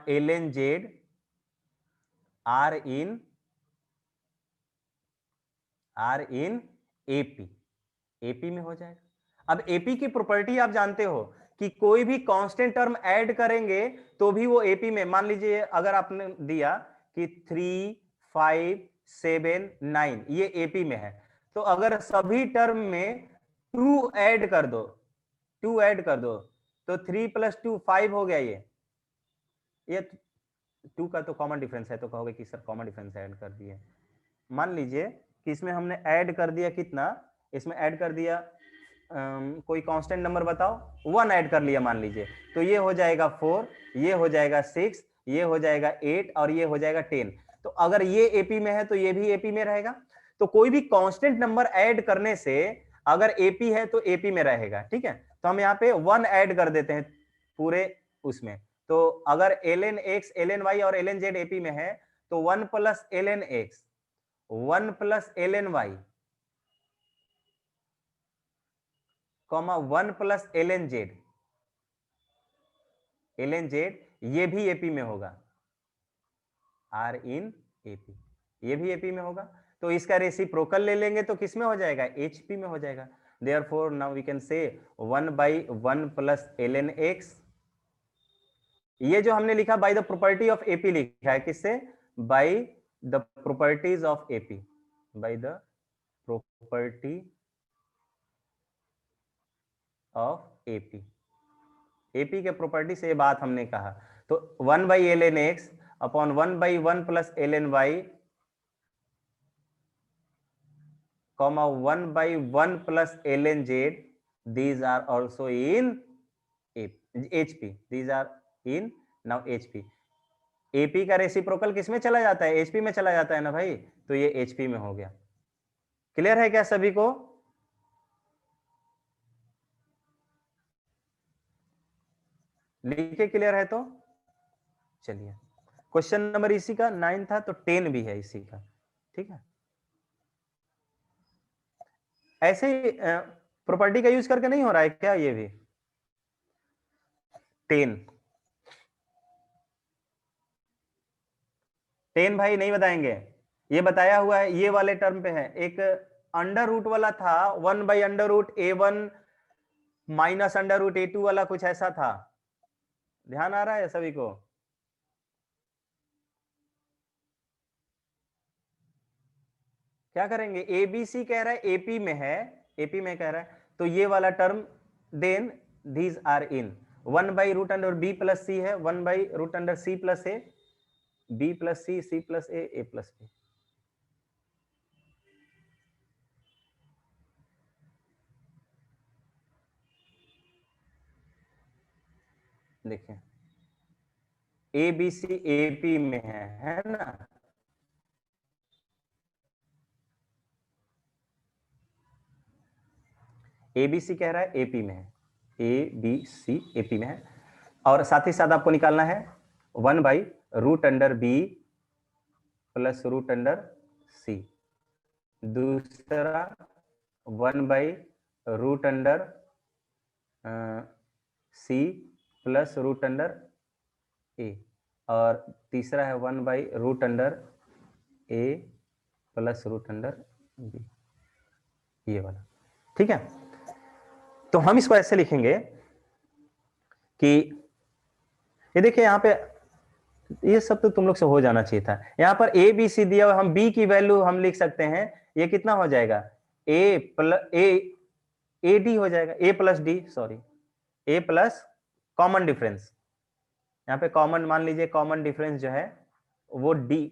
ln z are in AP में हो जाएगा। अब एपी की प्रॉपर्टी आप जानते हो कि कोई भी कांस्टेंट टर्म ऐड करेंगे तो भी वो एपी में, मान लीजिए अगर आपने दिया कि 3, 5, 7, 9 ये एपी में है, तो अगर सभी टर्म में 2 ऐड कर दो तो 3 + 2 5 हो गया। ये 2 का तो कॉमन डिफरेंस है, तो कहोगे कि सर कॉमन डिफरेंस ऐड कर दिए। मान लीजिए कि इसमें हमने ऐड कर दिया कितना, इसमें ऐड कर दिया कोई कांस्टेंट नंबर बताओ, 1 ऐड कर लिया मान लीजिए, तो ये हो जाएगा 4, ये हो जाएगा 6, ये हो जाएगा 8 और ये हो जाएगा 10। तो अगर ये एपी में है तो ये भी एपी में रहेगा। तो कोई भी कांस्टेंट नंबर ऐड करने से अगर एपी है तो एपी में रहेगा। ठीक है, तो हम यहाँ पे 1 ऐड कर देते हैं पूरे उसमें। तो अगर ln x, ln y और ln z एपी में है तो 1 + ln x, 1 + ln y, 1 + ln z, ये भी एपी में होगा, आर इन एपी, ये भी एपी में होगा। तो इसका रेसिप्रोकल ले लेंगे तो किस में हो जाएगा, एचपी में हो जाएगा। Therefore now we can say 1/1 + ln x, ये जो हमने लिखा by the property of AP लिखा है, किससे, by the properties of AP, by the property of AP, AP के प्रॉपर्टी से ये बात हमने कहा। तो 1/ln x upon 1/1 + ln y, 1/1 + ln z, these are also in HP, these are in now HP। AP का रेसिप्रोकल किस में चला जाता है, HP में चला जाता है ना भाई, तो ये HP में हो गया। क्लियर है क्या सभी को? लिखे क्लियर है तो चलिए, क्वेश्चन नंबर इसी का 9 था, तो 10 भी है इसी का। ठीक है, ऐसे प्रॉपर्टी का यूज करके नहीं हो रहा है क्या, ये भी 10 भाई नहीं बताएंगे, ये बताया हुआ है, ये वाले टर्म पे है। एक अंडर रूट वाला था 1/√a1 - √a2 वाला, कुछ ऐसा था, ध्यान आ रहा है सभी को? क्या करेंगे, एबीसी कह रहा है एपी में है, एपी में कह रहा है, तो ये वाला term then these are in 1/√b + c है, 1/√c + a, b + c, c + a + b। देखिए ए बी सी एपी में है ना, एबीसी कह रहा है एपी में है, ए बी सी एपी में है, और साथ ही साथ आपको निकालना है 1/√b + √c, दूसरा 1/√c + √a, और तीसरा है 1/√a + √b, ये वाला। ठीक है, तो हम इसको ऐसे लिखेंगे कि ये देखिए यहाँ पे, ये सब तो तुम लोग से हो जाना चाहिए था। यहाँ पर ए बी सी दिया हुआ, हम बी की वैल्यू हम लिख सकते हैं, ये कितना हो जाएगा, ए डी हो जाएगा, ए + डी, सॉरी, ए प्लस कॉमन डिफरेंस, यहाँ पे कॉमन मान लीजिए, कॉमन डिफरेंस जो है वो डी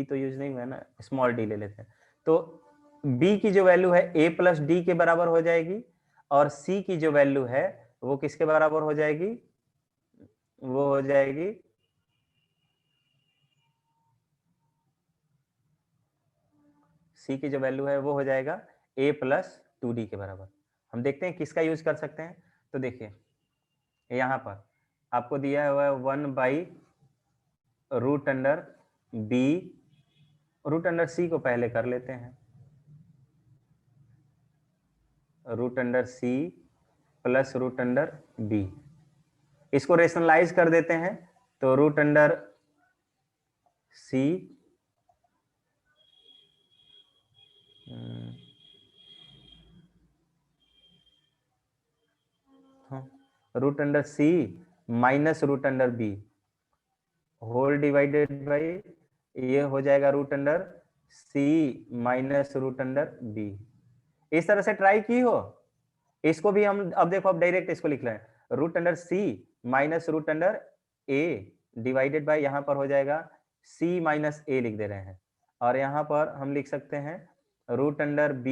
तो यूज नहीं हुआ है ना, स्मॉल डी ले लेते हैं। तो बी की जो वैल्यू है ए + डी के बराबर हो जाएगी, और सी की जो वैल्यू है वो किसके बराबर हो जाएगी, वो हो जाएगी सी की जो वैल्यू है वो हो जाएगा a + 2d के बराबर। हम देखते हैं किसका यूज कर सकते हैं। तो देखिए यहाँ पर आपको दिया हुआ है 1/√b, √c को पहले कर लेते हैं, √c प्लस √b, इसको रेशनलाइज कर देते हैं तो √c √c minus √b whole divided by, ये हो जाएगा √c माइनस √b। इस तरह से ट्राई की हो, इसको भी हम अब देखो, अब डायरेक्ट इसको लिख रहे हैं, √c minus √a divided by, यहां पर हो जाएगा c माइनस a लिख दे रहे हैं, और यहां पर हम लिख सकते हैं √b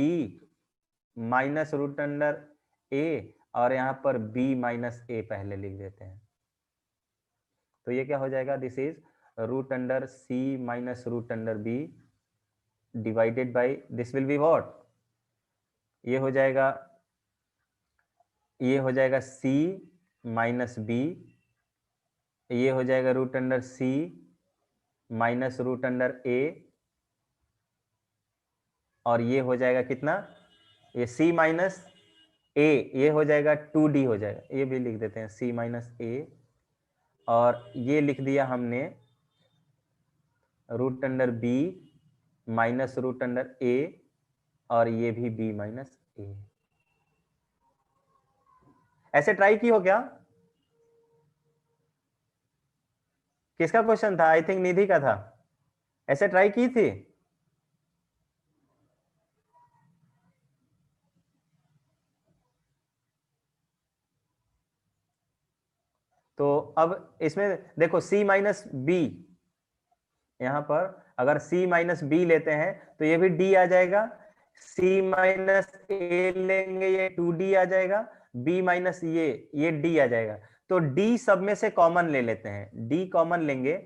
माइनस √a, और यहाँ पर b माइनस a पहले लिख देते हैं। तो ये क्या हो जाएगा, this is √c minus √b divided by, this will be what, ये हो जाएगा c माइनस b, ये हो जाएगा √c माइनस √a, और ये हो जाएगा कितना, ये c माइनस a, ये हो जाएगा 2d हो जाएगा, ये भी लिख देते हैं c माइनस a, और ये लिख दिया हमने √b माइनस √a, और ये भी b माइनस a। ऐसे ट्राई की हो क्या? किसका क्वेश्चन था? आई थिंक निधि का था। ऐसे ट्राई की थी? तो अब इसमें देखो c माइनस b, यहां पर अगर c माइनस b लेते हैं तो ये भी d आ जाएगा, c माइनस a लेंगे ये 2d आ जाएगा, b माइनस ये d आ जाएगा। तो d सब में से कॉमन ले लेते हैं, d कॉमन लेंगे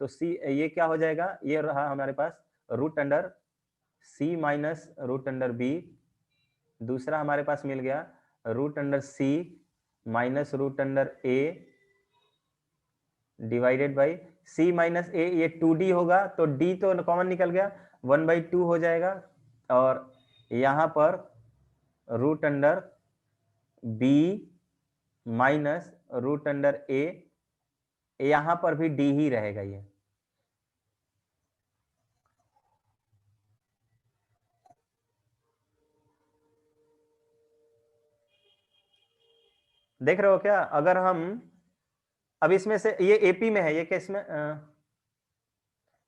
तो c, ये क्या हो जाएगा, ये रहा हमारे पास √c माइनस √b, दूसरा हमारे पास मिल गया √c minus √a divided by c minus a, ये 2d होगा तो d तो कॉमन निकल गया, 1/2 हो जाएगा, और यहां पर √b माइनस √a, यहां पर भी d ही रहेगा। ये देख रहे हो क्या? अगर हम अब इसमें से, ये एपी में है, ये किस में,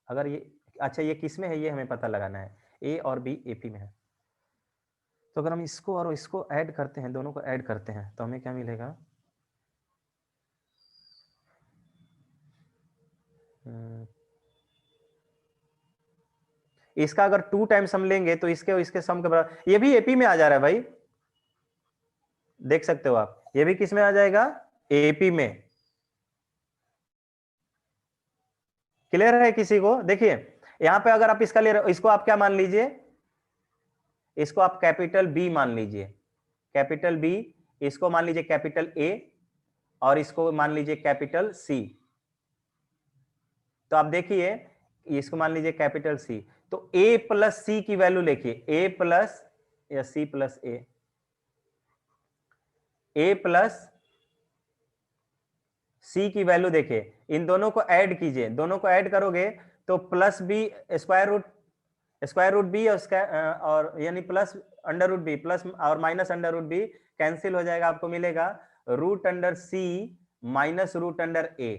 अगर ये, अच्छा ये किस में है ये हमें पता लगाना है, ए और बी एपी में है। तो अगर हम इसको और इसको ऐड करते हैं, दोनों को ऐड करते हैं, तो हमें क्या मिलेगा, इसका अगर 2 टाइम्स हम लेंगे तो इसके और इसके सम के बराबर, ये भी एपी में आ जा रहा है भाई, देख सकते हो आप, ये भी किस में आ जाएगा, एपी में। क्लियर है किसी को? देखिए यहां पे अगर आप इसका ले रहे हो, इसको आप क्या मान लीजिए, इसको आप कैपिटल बी मान लीजिए, कैपिटल बी, इसको मान लीजिए कैपिटल ए, और इसको मान लीजिए कैपिटल सी। तो आप देखिए इसको मान लीजिए कैपिटल सी, तो ए प्लस सी की वैल्यू लिखिए, ए प्लस या सी प्लस ए प्लस सी की वैल्यू देखिए, इन दोनों को ऐड कीजिए, दोनों को ऐड करोगे तो plus B square root B और यानी plus under root B plus और minus under root B cancel हो जाएगा, आपको मिलेगा √c माइनस √a।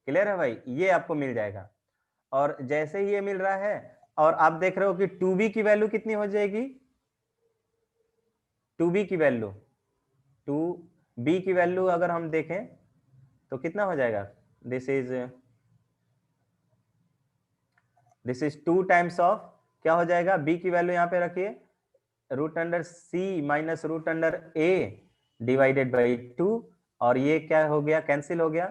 क्लियर है भाई? ये आपको मिल जाएगा, और जैसे ही ये मिल रहा है, और आप देख रहे हो कि 2b की वैल्यू कितनी हो जाएगी, 2b की वैल्यू, 2b की वैल्यू अगर हम देखें तो कितना हो जाएगा, दिस इज 2 टाइम्स ऑफ, क्या हो जाएगा, b की वैल्यू यहां पे रखिए, √c minus √a divided by 2, और ये क्या हो गया, कैंसिल हो गया,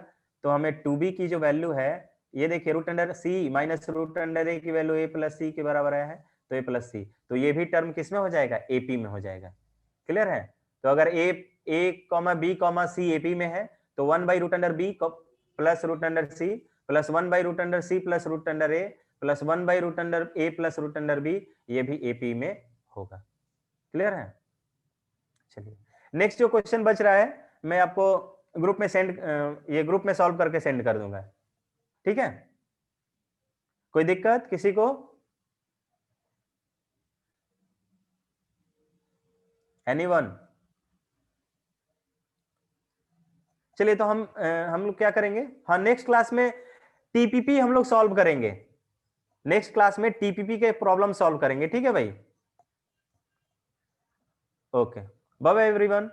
तो हमें 2b की जो वैल्यू है, ये देखिए √c माइनस √a की वैल्यू a प्लस c के बराबर है, तो a प्लस c, तो ये भी टर्म किस में हो जाएगा, एपी में हो जाएगा। क्लियर है? तो अगर ए कॉमा बी कॉमा सी एपी में है तो 1/√b plus √c plus 1/√c plus √a plus 1/√a plus √b, ये भी एपी में होगा। क्लियर है? चलिए नेक्स्ट जो क्वेश्चन बच रहा है मैं आपको ग्रुप में ये ग्रुप में सॉल्व करके सेंड कर दूंगा। ठीक है, कोई दिक्कत किसी को? एनीवन? चलिए तो हम लोग क्या करेंगे, हाँ नेक्स्ट क्लास में टीपीपी हम लोग सॉल्व करेंगे। नेक्स्ट क्लास में टीपीपी के प्रॉब्लम सॉल्व करेंगे। ठीक है भाई, ओके, बाय बाय एवरीवन।